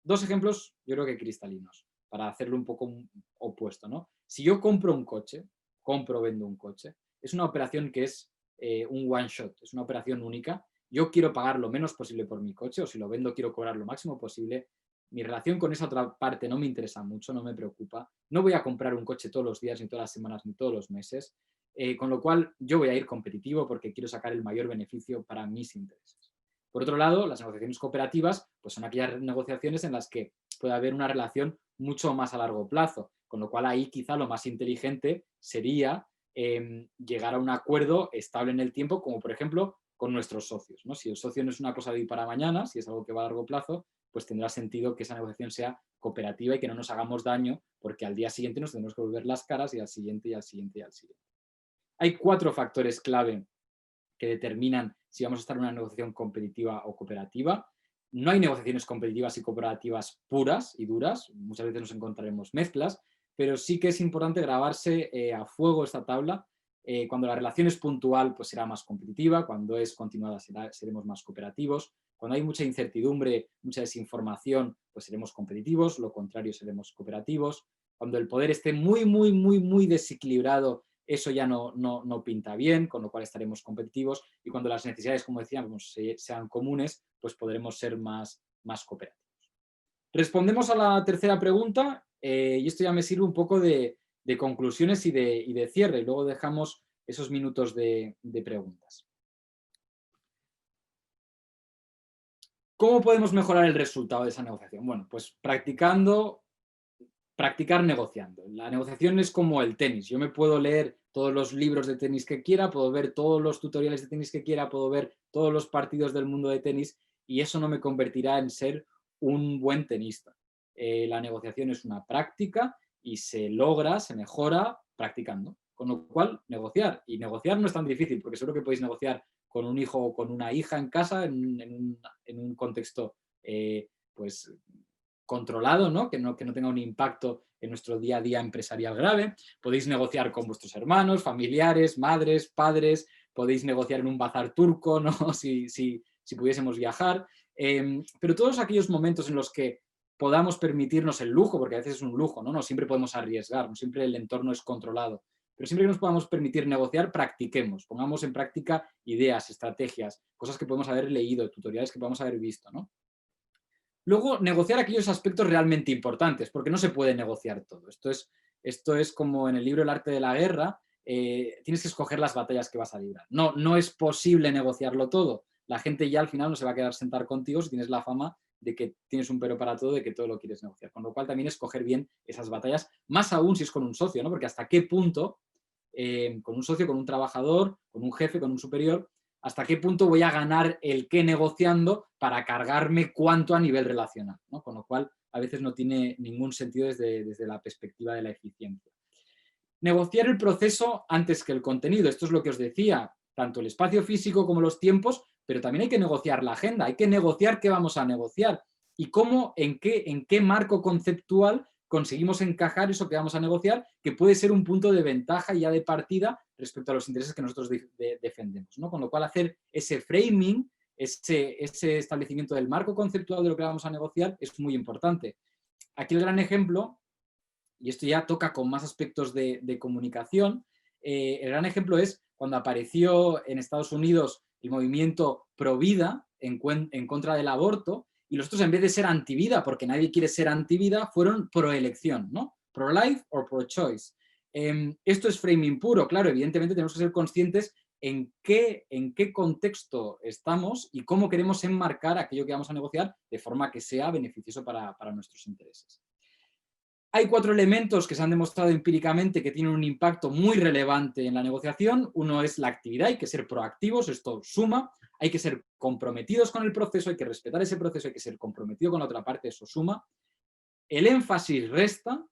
Dos ejemplos, yo creo que cristalinos, para hacerlo un poco opuesto, ¿no? Si yo compro un coche, compro o vendo un coche, es una operación que es un one shot, es una operación única. Yo quiero pagar lo menos posible por mi coche, o si lo vendo quiero cobrar lo máximo posible. Mi relación con esa otra parte no me interesa mucho, no me preocupa. No voy a comprar un coche todos los días, ni todas las semanas, ni todos los meses. Con lo cual yo voy a ir competitivo porque quiero sacar el mayor beneficio para mis intereses. Por otro lado, las negociaciones cooperativas pues son aquellas negociaciones en las que puede haber una relación mucho más a largo plazo, con lo cual ahí quizá lo más inteligente sería llegar a un acuerdo estable en el tiempo, como por ejemplo con nuestros socios, ¿no? Si el socio no es una cosa de hoy para mañana, si es algo que va a largo plazo, pues tendrá sentido que esa negociación sea cooperativa y que no nos hagamos daño, porque al día siguiente nos tenemos que volver las caras y al siguiente y al siguiente y al siguiente. Hay 4 factores clave que determinan si vamos a estar en una negociación competitiva o cooperativa. No hay negociaciones competitivas y cooperativas puras y duras, muchas veces nos encontraremos mezclas, pero sí que es importante grabarse a fuego esta tabla. Cuando la relación es puntual, pues será más competitiva, cuando es continuada seremos más cooperativos, cuando hay mucha incertidumbre, mucha desinformación, pues seremos competitivos, lo contrario seremos cooperativos. Cuando el poder esté muy desequilibrado, eso ya no pinta bien, con lo cual estaremos competitivos, y cuando las necesidades, como decíamos, sean comunes, pues podremos ser más cooperativos. Respondemos a la tercera pregunta, y esto ya me sirve un poco de conclusiones y de cierre, y luego dejamos esos minutos de preguntas. ¿Cómo podemos mejorar el resultado de esa negociación? Bueno, pues practicar negociando. La negociación es como el tenis. Yo me puedo leer todos los libros de tenis que quiera, puedo ver todos los tutoriales de tenis que quiera, puedo ver todos los partidos del mundo de tenis, y eso no me convertirá en ser un buen tenista. La negociación es una práctica y se logra, se mejora practicando. Con lo cual, negociar. Y negociar no es tan difícil, porque seguro que podéis negociar con un hijo o con una hija en casa en un contexto pues controlado, ¿no? Que no tenga un impacto en nuestro día a día empresarial grave. Podéis negociar con vuestros hermanos, familiares, madres, padres, podéis negociar en un bazar turco, ¿no? si pudiésemos viajar. Pero todos aquellos momentos en los que podamos permitirnos el lujo, porque a veces es un lujo, ¿no? No siempre podemos arriesgar, no siempre el entorno es controlado, pero siempre que nos podamos permitir negociar, practiquemos, pongamos en práctica ideas, estrategias, cosas que podemos haber leído, tutoriales que podamos haber visto, ¿no? Luego, negociar aquellos aspectos realmente importantes, porque no se puede negociar todo. Esto es como en el libro El arte de la guerra, tienes que escoger las batallas que vas a librar. No es posible negociarlo todo. La gente ya al final no se va a quedar sentar contigo si tienes la fama de que tienes un pero para todo, de que todo lo quieres negociar. Con lo cual también escoger bien esas batallas, más aún si es con un socio, ¿no? Porque hasta qué punto, con un socio, con un trabajador, con un jefe, con un superior, hasta qué punto voy a ganar el qué negociando para cargarme cuánto a nivel relacional, ¿no? Con lo cual, a veces no tiene ningún sentido desde la perspectiva de la eficiencia. Negociar el proceso antes que el contenido. Esto es lo que os decía, tanto el espacio físico como los tiempos, pero también hay que negociar la agenda, hay que negociar qué vamos a negociar y cómo, en qué marco conceptual conseguimos encajar eso que vamos a negociar, que puede ser un punto de ventaja ya de partida respecto a los intereses que nosotros defendemos, ¿no? Con lo cual hacer ese framing, ese establecimiento del marco conceptual de lo que vamos a negociar es muy importante. Aquí el gran ejemplo, y esto ya toca con más aspectos de comunicación, el gran ejemplo es cuando apareció en Estados Unidos el movimiento pro-vida en contra del aborto, y los otros, en vez de ser anti-vida, porque nadie quiere ser anti-vida, fueron pro-elección, ¿no? Pro-life o pro-choice. Esto es framing puro, claro, evidentemente tenemos que ser conscientes en qué contexto estamos y cómo queremos enmarcar aquello que vamos a negociar de forma que sea beneficioso para nuestros intereses. Hay 4 elementos que se han demostrado empíricamente que tienen un impacto muy relevante en la negociación. Uno es la actividad, hay que ser proactivos, esto suma. Hay que ser comprometidos con el proceso, hay que respetar ese proceso, hay que ser comprometido con la otra parte, eso suma. El énfasis resta,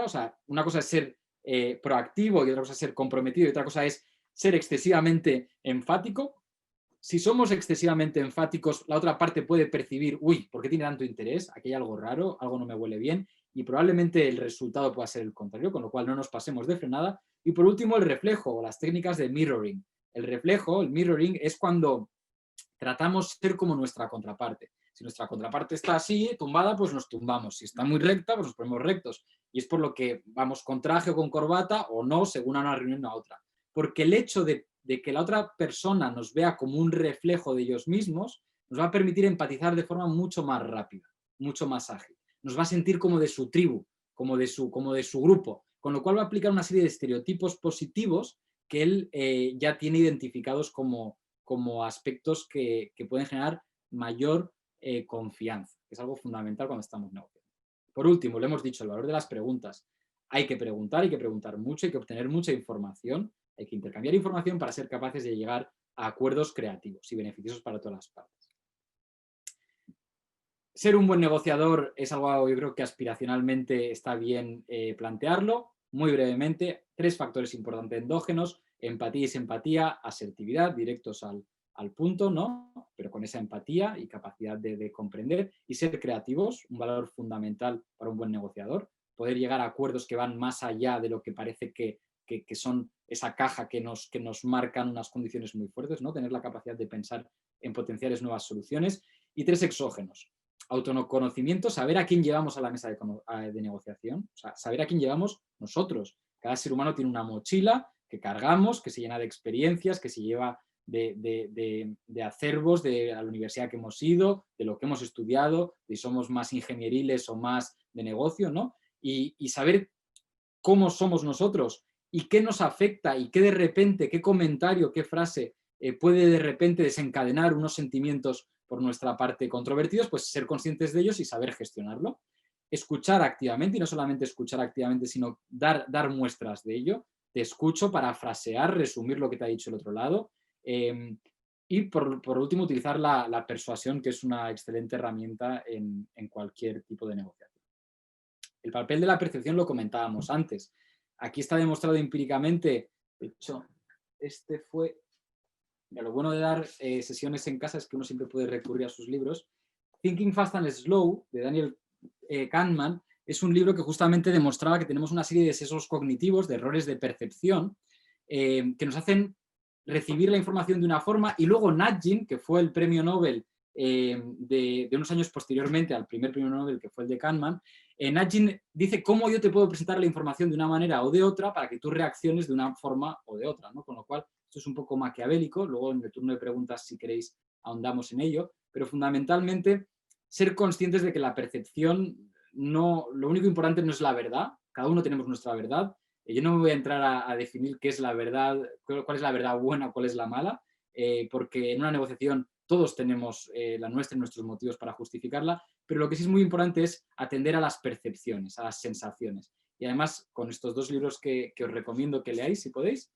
o sea, una cosa es ser proactivo y otra cosa es ser comprometido y otra cosa es ser excesivamente enfático. Si somos excesivamente enfáticos, la otra parte puede percibir, uy, ¿por qué tiene tanto interés? Aquí hay algo raro, algo no me huele bien, y probablemente el resultado pueda ser el contrario, con lo cual no nos pasemos de frenada. Y por último, el reflejo o las técnicas de mirroring. El reflejo, el mirroring, es cuando tratamos de ser como nuestra contraparte. Si nuestra contraparte está así, tumbada, pues nos tumbamos. Si está muy recta, pues nos ponemos rectos. Y es por lo que vamos con traje o con corbata o no, según a una reunión o a otra. Porque el hecho de que la otra persona nos vea como un reflejo de ellos mismos nos va a permitir empatizar de forma mucho más rápida, mucho más ágil. Nos va a sentir como de su tribu, como de su grupo, con lo cual va a aplicar una serie de estereotipos positivos que él ya tiene identificados como aspectos que pueden generar mayor confianza, que es algo fundamental cuando estamos negociando. Por último, le hemos dicho el valor de las preguntas. Hay que preguntar mucho, hay que obtener mucha información, hay que intercambiar información para ser capaces de llegar a acuerdos creativos y beneficiosos para todas las partes. Ser un buen negociador es algo, yo creo que aspiracionalmente está bien plantearlo. Muy brevemente, 3 factores importantes endógenos: empatía y simpatía, asertividad, directos al punto, ¿no? Pero con esa empatía y capacidad de comprender, y ser creativos, un valor fundamental para un buen negociador. Poder llegar a acuerdos que van más allá de lo que parece que son esa caja que nos marcan unas condiciones muy fuertes, ¿no? Tener la capacidad de pensar en potenciales nuevas soluciones. Y 3 exógenos: autoconocimiento, saber a quién llevamos a la mesa de negociación, o sea, saber a quién llevamos nosotros. Cada ser humano tiene una mochila que cargamos, que se llena de experiencias, que se lleva de acervos de la universidad que hemos ido, de lo que hemos estudiado, si somos más ingenieriles o más de negocio, ¿no? Y saber cómo somos nosotros y qué nos afecta y qué de repente, qué comentario, qué frase puede de repente desencadenar unos sentimientos por nuestra parte controvertidos, pues ser conscientes de ellos y saber gestionarlo. Escuchar activamente, y no solamente escuchar activamente, sino dar muestras de ello. Te escucho, parafrasear, resumir lo que te ha dicho el otro lado. Y por último, utilizar la persuasión, que es una excelente herramienta en cualquier tipo de negociación. El papel de la percepción lo comentábamos antes. Aquí está demostrado empíricamente, de hecho, lo bueno de dar sesiones en casa es que uno siempre puede recurrir a sus libros. Thinking Fast and Slow, de Daniel Kahneman, es un libro que justamente demostraba que tenemos una serie de sesgos cognitivos, de errores de percepción, que nos hacen recibir la información de una forma, y luego nudging, que fue el premio Nobel de unos años posteriormente al primer premio Nobel, que fue el de Kahneman, nudging dice cómo yo te puedo presentar la información de una manera o de otra para que tú reacciones de una forma o de otra, ¿no? Con lo cual, esto es un poco maquiavélico. Luego en el turno de preguntas, si queréis, ahondamos en ello, pero fundamentalmente ser conscientes de que la percepción, lo único importante no es la verdad, cada uno tenemos nuestra verdad. Yo no me voy a entrar a definir qué es la verdad, cuál es la verdad buena, cuál es la mala, porque en una negociación todos tenemos la nuestra y nuestros motivos para justificarla, pero lo que sí es muy importante es atender a las percepciones, a las sensaciones. Y además, con estos 2 libros que os recomiendo que leáis, si podéis,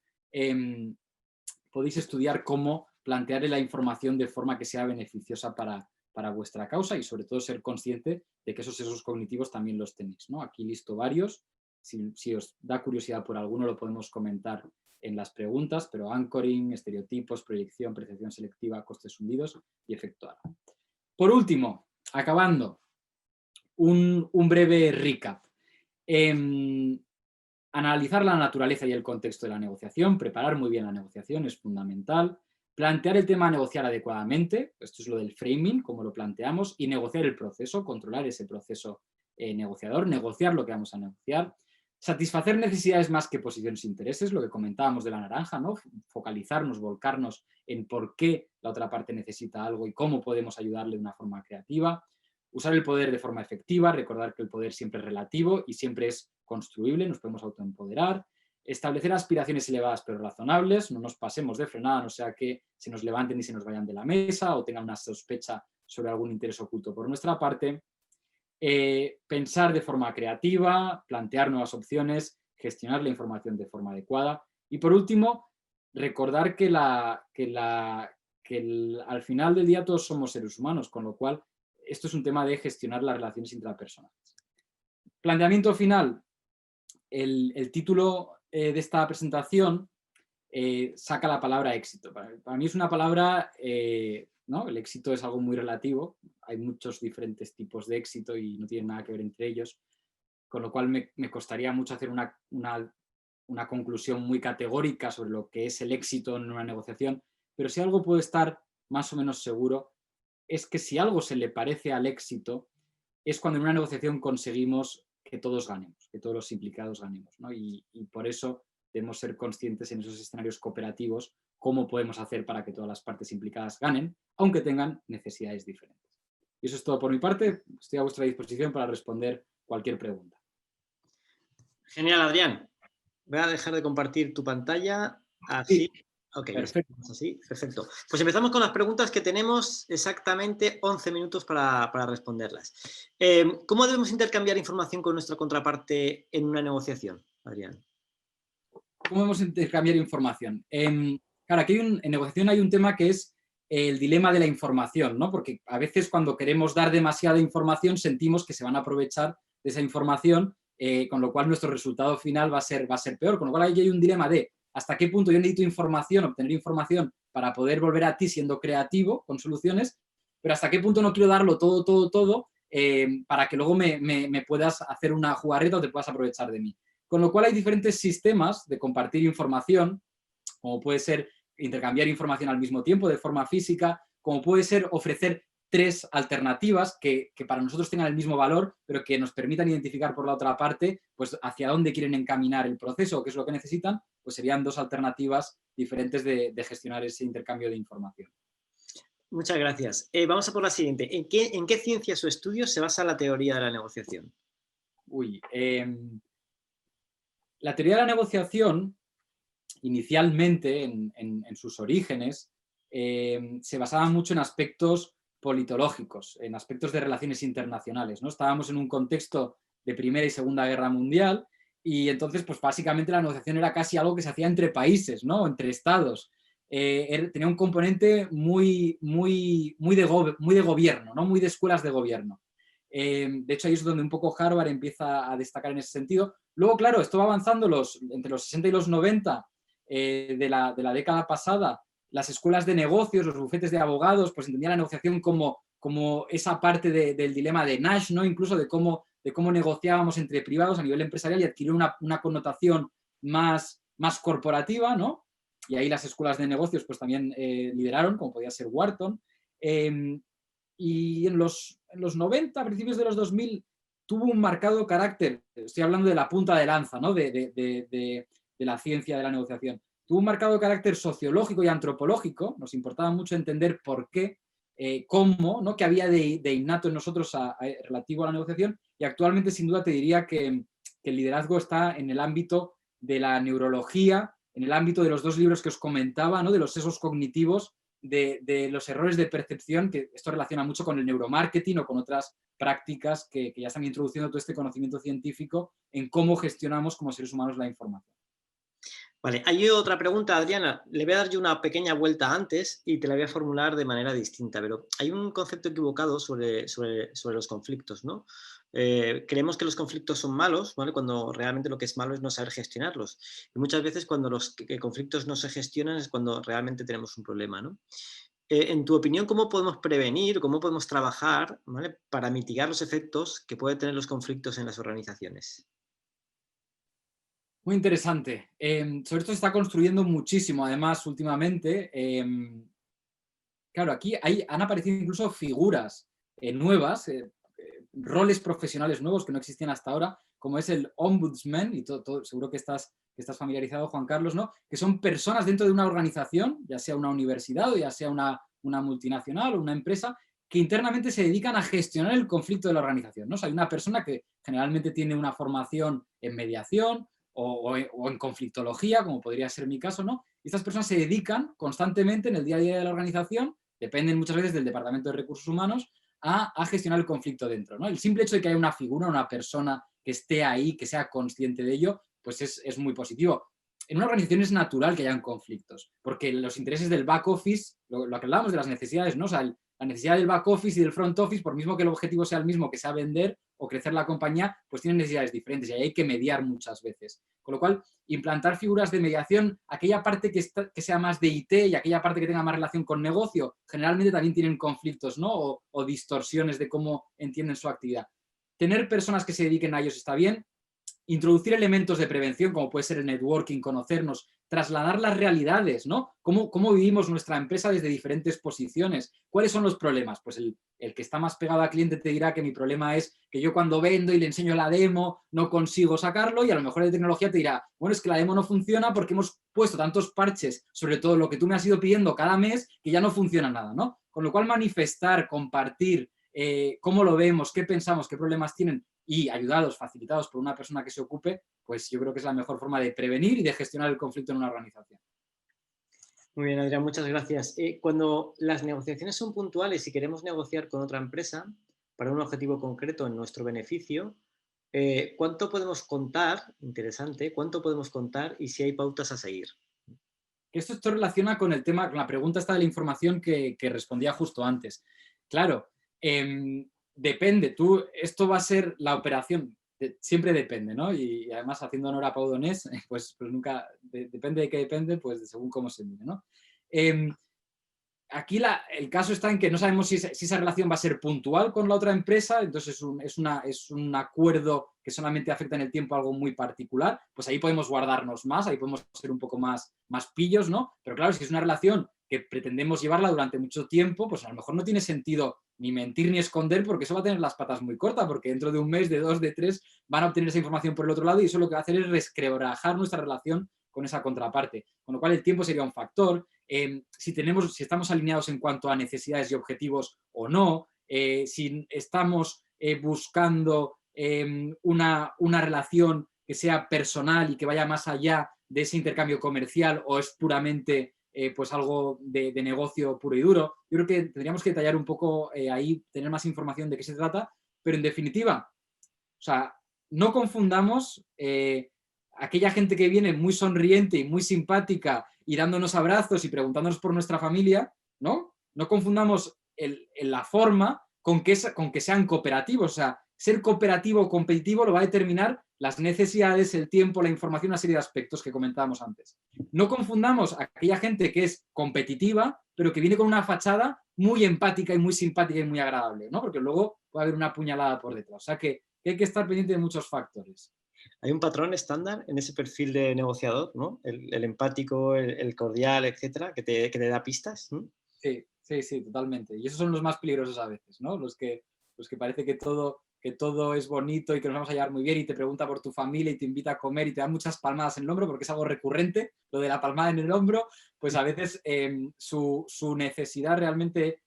podéis estudiar cómo plantear la información de forma que sea beneficiosa para vuestra causa, y sobre todo ser consciente de que esos cognitivos también los tenéis, ¿no? Aquí listo varios. Si os da curiosidad por alguno, lo podemos comentar en las preguntas, pero anchoring, estereotipos, proyección, percepción selectiva, costes hundidos y efecto ARA. Por último, acabando, un breve recap. Analizar la naturaleza y el contexto de la negociación, preparar muy bien la negociación es fundamental. Plantear el tema a negociar adecuadamente, esto es lo del framing, como lo planteamos, y negociar el proceso, controlar ese proceso negociador, negociar lo que vamos a negociar. Satisfacer necesidades más que posiciones e intereses, lo que comentábamos de la naranja, ¿no? Focalizarnos, volcarnos en por qué la otra parte necesita algo y cómo podemos ayudarle de una forma creativa. Usar el poder de forma efectiva, recordar que el poder siempre es relativo y siempre es construible, nos podemos autoempoderar. Establecer aspiraciones elevadas pero razonables, no nos pasemos de frenada, no sea que se nos levanten y se nos vayan de la mesa o tengan una sospecha sobre algún interés oculto por nuestra parte. Pensar de forma creativa, plantear nuevas opciones, gestionar la información de forma adecuada. Y por último, recordar que al final del día todos somos seres humanos, con lo cual esto es un tema de gestionar las relaciones intrapersonales. Planteamiento final. El título de esta presentación saca la palabra éxito. Para mí es una palabra, ¿no? El éxito es algo muy relativo, hay muchos diferentes tipos de éxito y no tienen nada que ver entre ellos, con lo cual me costaría mucho hacer una conclusión muy categórica sobre lo que es el éxito en una negociación, pero si algo puede estar más o menos seguro es que si algo se le parece al éxito es cuando en una negociación conseguimos que todos ganemos, que todos los implicados ganemos, ¿no? Y por eso debemos ser conscientes en esos escenarios cooperativos cómo podemos hacer para que todas las partes implicadas ganen, aunque tengan necesidades diferentes. Y eso es todo por mi parte. Estoy a vuestra disposición para responder cualquier pregunta. Genial, Adrián. Voy a dejar de compartir tu pantalla. Así. Sí, Ok, perfecto. así, perfecto. Pues empezamos con las preguntas que tenemos exactamente 11 minutos para responderlas. ¿Cómo debemos intercambiar información con nuestra contraparte en una negociación, Adrián? ¿Cómo debemos intercambiar información? Claro, aquí en negociación hay un tema que es el dilema de la información, ¿no? Porque a veces cuando queremos dar demasiada información sentimos que se van a aprovechar de esa información, con lo cual nuestro resultado final va a ser peor. Con lo cual ahí hay un dilema de hasta qué punto yo necesito información, obtener información para poder volver a ti siendo creativo con soluciones, pero hasta qué punto no quiero darlo todo, para que luego me puedas hacer una jugarreta o te puedas aprovechar de mí. Con lo cual hay diferentes sistemas de compartir información, como puede ser intercambiar información al mismo tiempo de forma física, como puede ser ofrecer 3 alternativas que para nosotros tengan el mismo valor, pero que nos permitan identificar por la otra parte pues hacia dónde quieren encaminar el proceso o qué es lo que necesitan, pues serían 2 alternativas diferentes de gestionar ese intercambio de información. Muchas gracias. Vamos a por la siguiente. ¿En qué ciencias o estudios se basa la teoría de la negociación? La teoría de la negociación, inicialmente, en sus orígenes, se basaba mucho en aspectos politológicos, en aspectos de relaciones internacionales, ¿no? Estábamos en un contexto de Primera y Segunda Guerra Mundial y entonces, pues básicamente la negociación era casi algo que se hacía entre países, ¿no? Entre estados. Tenía un componente muy de gobierno, ¿no? Muy de escuelas de gobierno. De hecho, ahí es donde un poco Harvard empieza a destacar en ese sentido. Luego, claro, esto va avanzando entre los 60 y los 90 de la década pasada. Las escuelas de negocios, los bufetes de abogados, pues entendían la negociación como esa parte del dilema de Nash, ¿no? Incluso de cómo negociábamos entre privados a nivel empresarial y adquirió una connotación más corporativa, ¿no? Y ahí las escuelas de negocios pues también lideraron, como podía ser Wharton. Y en los 90, a principios de los 2000, tuvo un marcado carácter, estoy hablando de la punta de lanza, ¿no? de la ciencia de la negociación, tuvo un marcado carácter sociológico y antropológico, nos importaba mucho entender por qué, cómo, ¿no? Que había de innato en nosotros relativo a la negociación, y actualmente sin duda te diría que el liderazgo está en el ámbito de la neurología, en el ámbito de los 2 libros que os comentaba, ¿no? De los sesgos cognitivos, de los errores de percepción, que esto relaciona mucho con el neuromarketing o con otras prácticas que ya están introduciendo todo este conocimiento científico en cómo gestionamos como seres humanos la información. Vale, hay otra pregunta, Adriana. Le voy a dar yo una pequeña vuelta antes y te la voy a formular de manera distinta, pero hay un concepto equivocado sobre los conflictos, ¿no? Creemos que los conflictos son malos, ¿vale? Cuando realmente lo que es malo es no saber gestionarlos. Y muchas veces cuando los conflictos no se gestionan es cuando realmente tenemos un problema, ¿no? En tu opinión, ¿cómo podemos prevenir, cómo podemos trabajar, ¿vale? Para mitigar los efectos que pueden tener los conflictos en las organizaciones? Muy interesante. Sobre esto se está construyendo muchísimo, además, últimamente. Claro, aquí han aparecido incluso figuras nuevas, roles profesionales nuevos que no existían hasta ahora, como es el ombudsman, y seguro que estás familiarizado, Juan Carlos, ¿no? Que son personas dentro de una organización, ya sea una universidad o ya sea una multinacional o una empresa, que internamente se dedican a gestionar el conflicto de la organización, ¿no? O sea, hay una persona que generalmente tiene una formación en mediación o en conflictología, como podría ser mi caso, ¿no? Y estas personas se dedican constantemente en el día a día de la organización, dependen muchas veces del Departamento de Recursos Humanos, a gestionar el conflicto dentro, ¿no? El simple hecho de que haya una figura, una persona que esté ahí, que sea consciente de ello, pues es muy positivo. En una organización es natural que hayan conflictos, porque los intereses del back office, lo que hablábamos de las necesidades, ¿no? O sea, la necesidad del back office y del front office, por mismo que el objetivo sea el mismo, que sea vender o crecer la compañía, pues tienen necesidades diferentes y ahí hay que mediar muchas veces. Con lo cual, implantar figuras de mediación, aquella parte que sea más de IT y aquella parte que tenga más relación con negocio, generalmente también tienen conflictos, ¿no? O distorsiones de cómo entienden su actividad. Tener personas que se dediquen a ellos está bien. Introducir elementos de prevención, como puede ser el networking, conocernos, trasladar las realidades, ¿no? ¿Cómo vivimos nuestra empresa desde diferentes posiciones? ¿Cuáles son los problemas? Pues el que está más pegado al cliente te dirá que mi problema es que yo cuando vendo y le enseño la demo no consigo sacarlo, y a lo mejor el de tecnología te dirá, bueno, es que la demo no funciona porque hemos puesto tantos parches sobre todo lo que tú me has ido pidiendo cada mes que ya no funciona nada, ¿no? Con lo cual manifestar, compartir, cómo lo vemos, qué pensamos, qué problemas tienen, y ayudados, facilitados por una persona que se ocupe, pues yo creo que es la mejor forma de prevenir y de gestionar el conflicto en una organización. Muy bien, Adrián, muchas gracias. Cuando las negociaciones son puntuales y queremos negociar con otra empresa para un objetivo concreto en nuestro beneficio, ¿cuánto podemos contar? Interesante, ¿cuánto podemos contar y si hay pautas a seguir? Esto relaciona con el tema, con la pregunta esta de la información que respondía justo antes. Claro, depende, esto va a ser la operación, siempre depende, ¿no? Y además, haciendo honor a Pau Donés, pues nunca, depende de qué depende, pues según cómo se mire, ¿no? Aquí el caso está en que no sabemos si esa relación va a ser puntual con la otra empresa, entonces es un acuerdo que solamente afecta en el tiempo a algo muy particular, pues ahí podemos guardarnos más, ahí podemos ser un poco más pillos, ¿no? Pero claro, si es una relación que pretendemos llevarla durante mucho tiempo, pues a lo mejor no tiene sentido ni mentir ni esconder, porque eso va a tener las patas muy cortas, porque dentro de un mes, de dos, de tres, van a obtener esa información por el otro lado y eso lo que va a hacer es resquebrajar nuestra relación con esa contraparte. Con lo cual el tiempo sería un factor. Si estamos alineados en cuanto a necesidades y objetivos o no, si estamos buscando una relación que sea personal y que vaya más allá de ese intercambio comercial o es puramente pues algo de negocio puro y duro. Yo creo que tendríamos que detallar un poco ahí, tener más información de qué se trata, pero en definitiva, o sea, no confundamos aquella gente que viene muy sonriente y muy simpática y dándonos abrazos y preguntándonos por nuestra familia, ¿no? No confundamos la forma con que sean cooperativos. O sea, ser cooperativo o competitivo lo va a determinar las necesidades, el tiempo, la información, una serie de aspectos que comentábamos antes. No confundamos a aquella gente que es competitiva, pero que viene con una fachada muy empática y muy simpática y muy agradable, ¿no? Porque luego puede haber una puñalada por detrás. O sea, que hay que estar pendiente de muchos factores. Hay un patrón estándar en ese perfil de negociador, ¿no? El empático, el cordial, etcétera, que te da pistas, ¿no? Sí, sí, sí, totalmente. Y esos son los más peligrosos a veces, ¿no? Los que parece que todo es bonito y que nos vamos a llevar muy bien y te pregunta por tu familia y te invita a comer y te da muchas palmadas en el hombro porque es algo recurrente, lo de la palmada en el hombro, pues a veces su necesidad realmente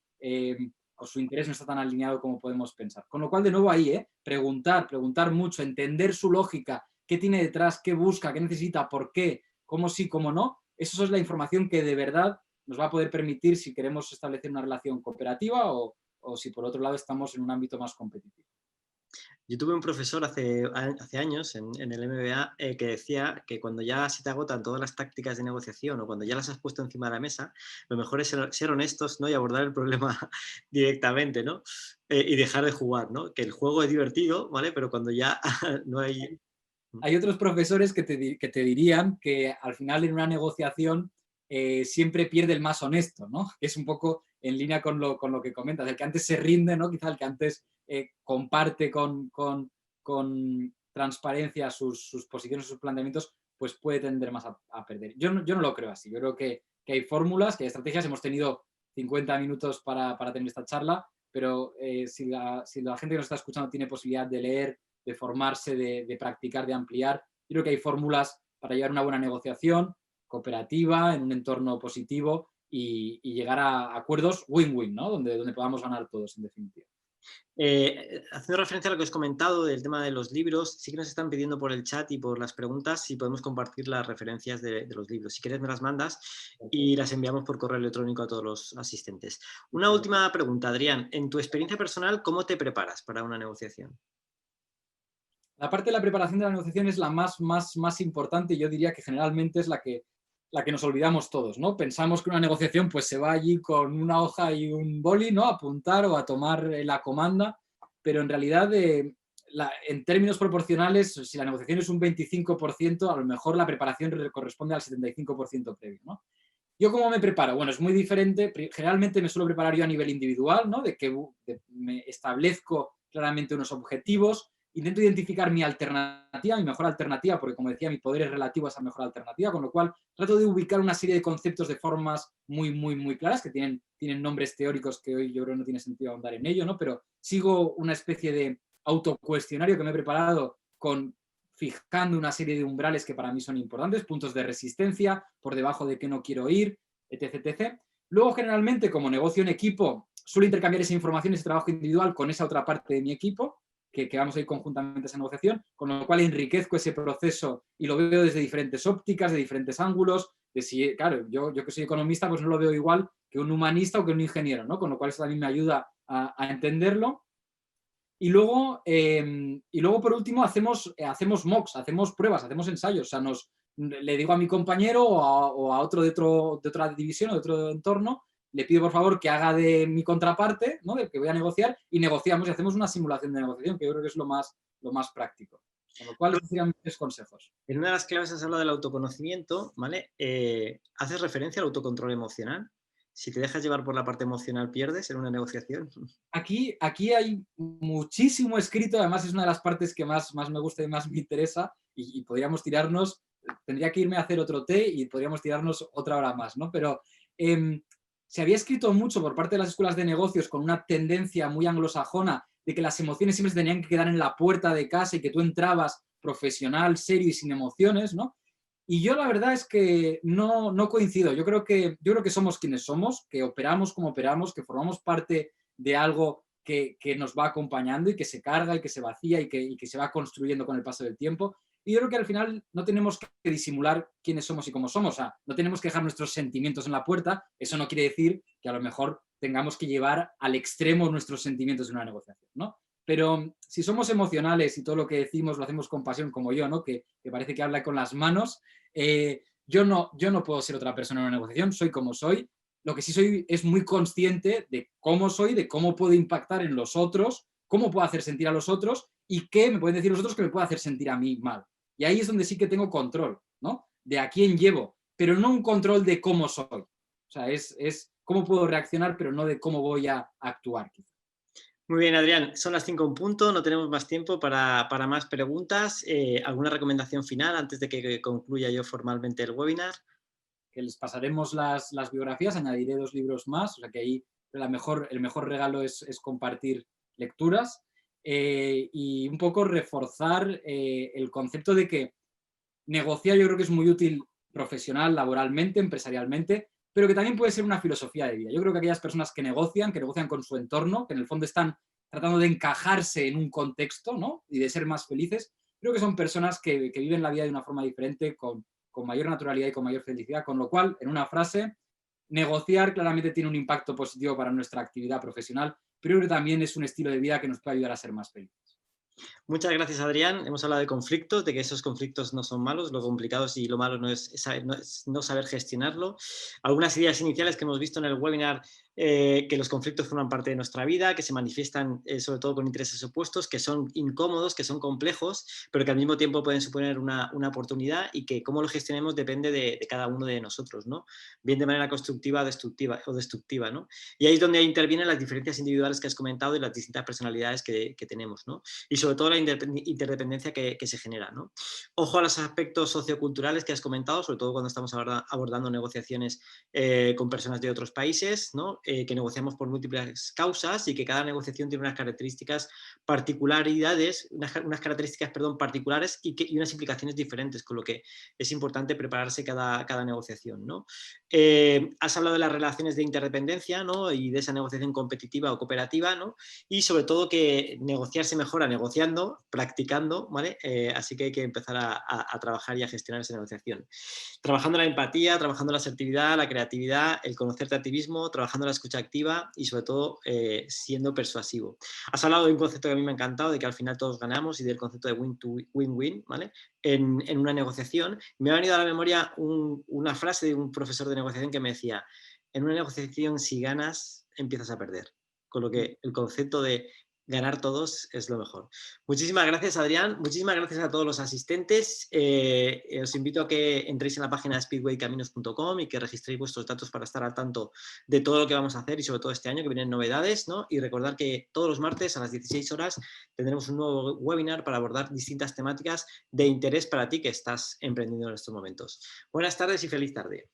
o su interés no está tan alineado como podemos pensar. Con lo cual, de nuevo ahí, preguntar mucho, entender su lógica, qué tiene detrás, qué busca, qué necesita, por qué, cómo sí, cómo no. Eso es la información que de verdad nos va a poder permitir si queremos establecer una relación cooperativa o si por otro lado estamos en un ámbito más competitivo. Yo tuve un profesor hace años en el MBA que decía que cuando ya se te agotan todas las tácticas de negociación o cuando ya las has puesto encima de la mesa, lo mejor es ser honestos, ¿no? Y abordar el problema directamente, ¿no? Y dejar de jugar, ¿no? Que el juego es divertido, ¿vale? Pero cuando ya no hay... Hay otros profesores que te dirían que al final en una negociación siempre pierde el más honesto, ¿no? Que es un poco en línea con lo que comentas, el que antes se rinde, ¿no? Quizá el que antes comparte con transparencia sus posiciones, sus planteamientos, pues puede tender más a perder. Yo no lo creo así. Yo creo que hay fórmulas, que hay estrategias. Hemos tenido 50 minutos para tener esta charla, pero si la gente que nos está escuchando tiene posibilidad de leer, de formarse, de practicar, de ampliar, yo creo que hay fórmulas para llevar una buena negociación cooperativa, en un entorno positivo y llegar a acuerdos win-win, ¿no? Donde podamos ganar todos, en definitiva. Haciendo referencia a lo que os he comentado del tema de los libros, sí que nos están pidiendo por el chat y por las preguntas si podemos compartir las referencias de los libros. Si quieres me las mandas y las enviamos por correo electrónico a todos los asistentes. Una última pregunta, Adrián. En tu experiencia personal, ¿cómo te preparas para una negociación? La parte de la preparación de la negociación es la más importante y yo diría que generalmente es la que nos olvidamos todos, ¿no? Pensamos que una negociación pues se va allí con una hoja y un boli, ¿no? A apuntar o a tomar la comanda, pero en realidad en términos proporcionales, si la negociación es un 25%, a lo mejor la preparación corresponde al 75% previo, ¿no? ¿Yo cómo me preparo? Bueno, es muy diferente. Generalmente me suelo preparar yo a nivel individual, ¿no? De que me establezco claramente unos objetivos, intento identificar mi alternativa, mi mejor alternativa, porque como decía, mi poder es relativo a esa mejor alternativa, con lo cual trato de ubicar una serie de conceptos de formas muy claras, que tienen nombres teóricos que hoy yo creo no tiene sentido ahondar en ello, ¿no? Pero sigo una especie de autocuestionario que me he preparado fijando una serie de umbrales que para mí son importantes, puntos de resistencia, por debajo de qué no quiero ir, etc. Luego, generalmente, como negocio en equipo, suelo intercambiar esa información, ese trabajo individual con esa otra parte de mi equipo, que vamos a ir conjuntamente a esa negociación, con lo cual enriquezco ese proceso y lo veo desde diferentes ópticas, de diferentes ángulos. Claro, yo que soy economista, pues no lo veo igual que un humanista o que un ingeniero, ¿no? Con lo cual eso también me ayuda a entenderlo. Y luego, por último, hacemos mocks, hacemos pruebas, hacemos ensayos. O sea, le digo a mi compañero o a otro de otra división o de otro entorno, le pido por favor que haga de mi contraparte, ¿no? Del que voy a negociar, y negociamos y hacemos una simulación de negociación, que yo creo que es lo más práctico. Con lo cual, estos serían mis 3 consejos. En una de las claves has hablado del autoconocimiento, ¿vale? ¿Haces referencia al autocontrol emocional? Si te dejas llevar por la parte emocional, ¿pierdes en una negociación? Aquí hay muchísimo escrito, además es una de las partes que más me gusta y más me interesa, y podríamos tirarnos, tendría que irme a hacer otro té y podríamos tirarnos otra hora más, ¿no? Pero se había escrito mucho por parte de las escuelas de negocios con una tendencia muy anglosajona de que las emociones siempre se tenían que quedar en la puerta de casa y que tú entrabas profesional, serio y sin emociones, ¿no? Y yo la verdad es que no coincido. Yo creo que somos quienes somos, que operamos como operamos, que formamos parte de algo que nos va acompañando y que se carga y que se vacía y que se va construyendo con el paso del tiempo. Y yo creo que al final no tenemos que disimular quiénes somos y cómo somos. O sea, no tenemos que dejar nuestros sentimientos en la puerta. Eso no quiere decir que a lo mejor tengamos que llevar al extremo nuestros sentimientos en una negociación, ¿no? Pero si somos emocionales y todo lo que decimos lo hacemos con pasión, como yo, ¿no? Que parece que habla con las manos, yo no puedo ser otra persona en una negociación, soy como soy. Lo que sí soy es muy consciente de cómo soy, de cómo puedo impactar en los otros, cómo puedo hacer sentir a los otros y qué me pueden decir los otros que me puede hacer sentir a mí mal. Y ahí es donde sí que tengo control, ¿no? De a quién llevo, pero no un control de cómo soy. O sea, es cómo puedo reaccionar, pero no de cómo voy a actuar, quizá. Muy bien, Adrián. Son las 5 en punto, no tenemos más tiempo para más preguntas. ¿Alguna recomendación final antes de que concluya yo formalmente el webinar? Que les pasaremos las biografías, añadiré 2 libros más, o sea que ahí el mejor regalo es compartir lecturas y un poco reforzar el concepto de que negociar yo creo que es muy útil profesional, laboralmente, empresarialmente, pero que también puede ser una filosofía de vida. Yo creo que aquellas personas que negocian con su entorno, que en el fondo están tratando de encajarse en un contexto, ¿no? Y de ser más felices, creo que son personas que viven la vida de una forma diferente, con mayor naturalidad y con mayor felicidad, con lo cual, en una frase, negociar claramente tiene un impacto positivo para nuestra actividad profesional, pero creo que también es un estilo de vida que nos puede ayudar a ser más felices. Muchas gracias, Adrián. Hemos hablado de conflictos, de que esos conflictos no son malos, lo complicado y lo malo no es no saber gestionarlo. Algunas ideas iniciales que hemos visto en el webinar que los conflictos forman parte de nuestra vida, que se manifiestan sobre todo con intereses opuestos, que son incómodos, que son complejos, pero que al mismo tiempo pueden suponer una oportunidad y que cómo lo gestionemos depende de cada uno de nosotros, ¿no? Bien de manera constructiva o destructiva, ¿no? Y ahí es donde intervienen las diferencias individuales que has comentado y las distintas personalidades que tenemos, ¿no? Y sobre todo la interdependencia que se genera, ¿no? Ojo a los aspectos socioculturales que has comentado, sobre todo cuando estamos abordando negociaciones con personas de otros países, ¿no? Que negociamos por múltiples causas y que cada negociación tiene unas características particularidades, unas características, perdón, particulares y unas implicaciones diferentes, con lo que es importante prepararse cada negociación, ¿no? Has hablado de las relaciones de interdependencia, ¿no? Y de esa negociación competitiva o cooperativa, ¿no? Y sobre todo que negociar se mejora negociando, practicando, ¿vale? Así que hay que empezar a trabajar y a gestionar esa negociación. Trabajando la empatía, trabajando la asertividad, la creatividad, el conocerte a ti mismo, trabajando la escucha activa y sobre todo siendo persuasivo. Has hablado de un concepto que a mí me ha encantado, de que al final todos ganamos y del concepto de win-win, ¿vale? En una negociación. Me ha venido a la memoria una frase de un profesor de negociación que me decía, en una negociación si ganas, empiezas a perder. Con lo que el concepto de ganar todos es lo mejor. Muchísimas gracias, Adrián. Muchísimas gracias a todos los asistentes. Os invito a que entréis en la página de speedwaycaminos.com y que registréis vuestros datos para estar al tanto de todo lo que vamos a hacer y sobre todo este año que vienen novedades, ¿no? Y recordar que todos los martes a las 16 horas tendremos un nuevo webinar para abordar distintas temáticas de interés para ti que estás emprendiendo en estos momentos. Buenas tardes y feliz tarde.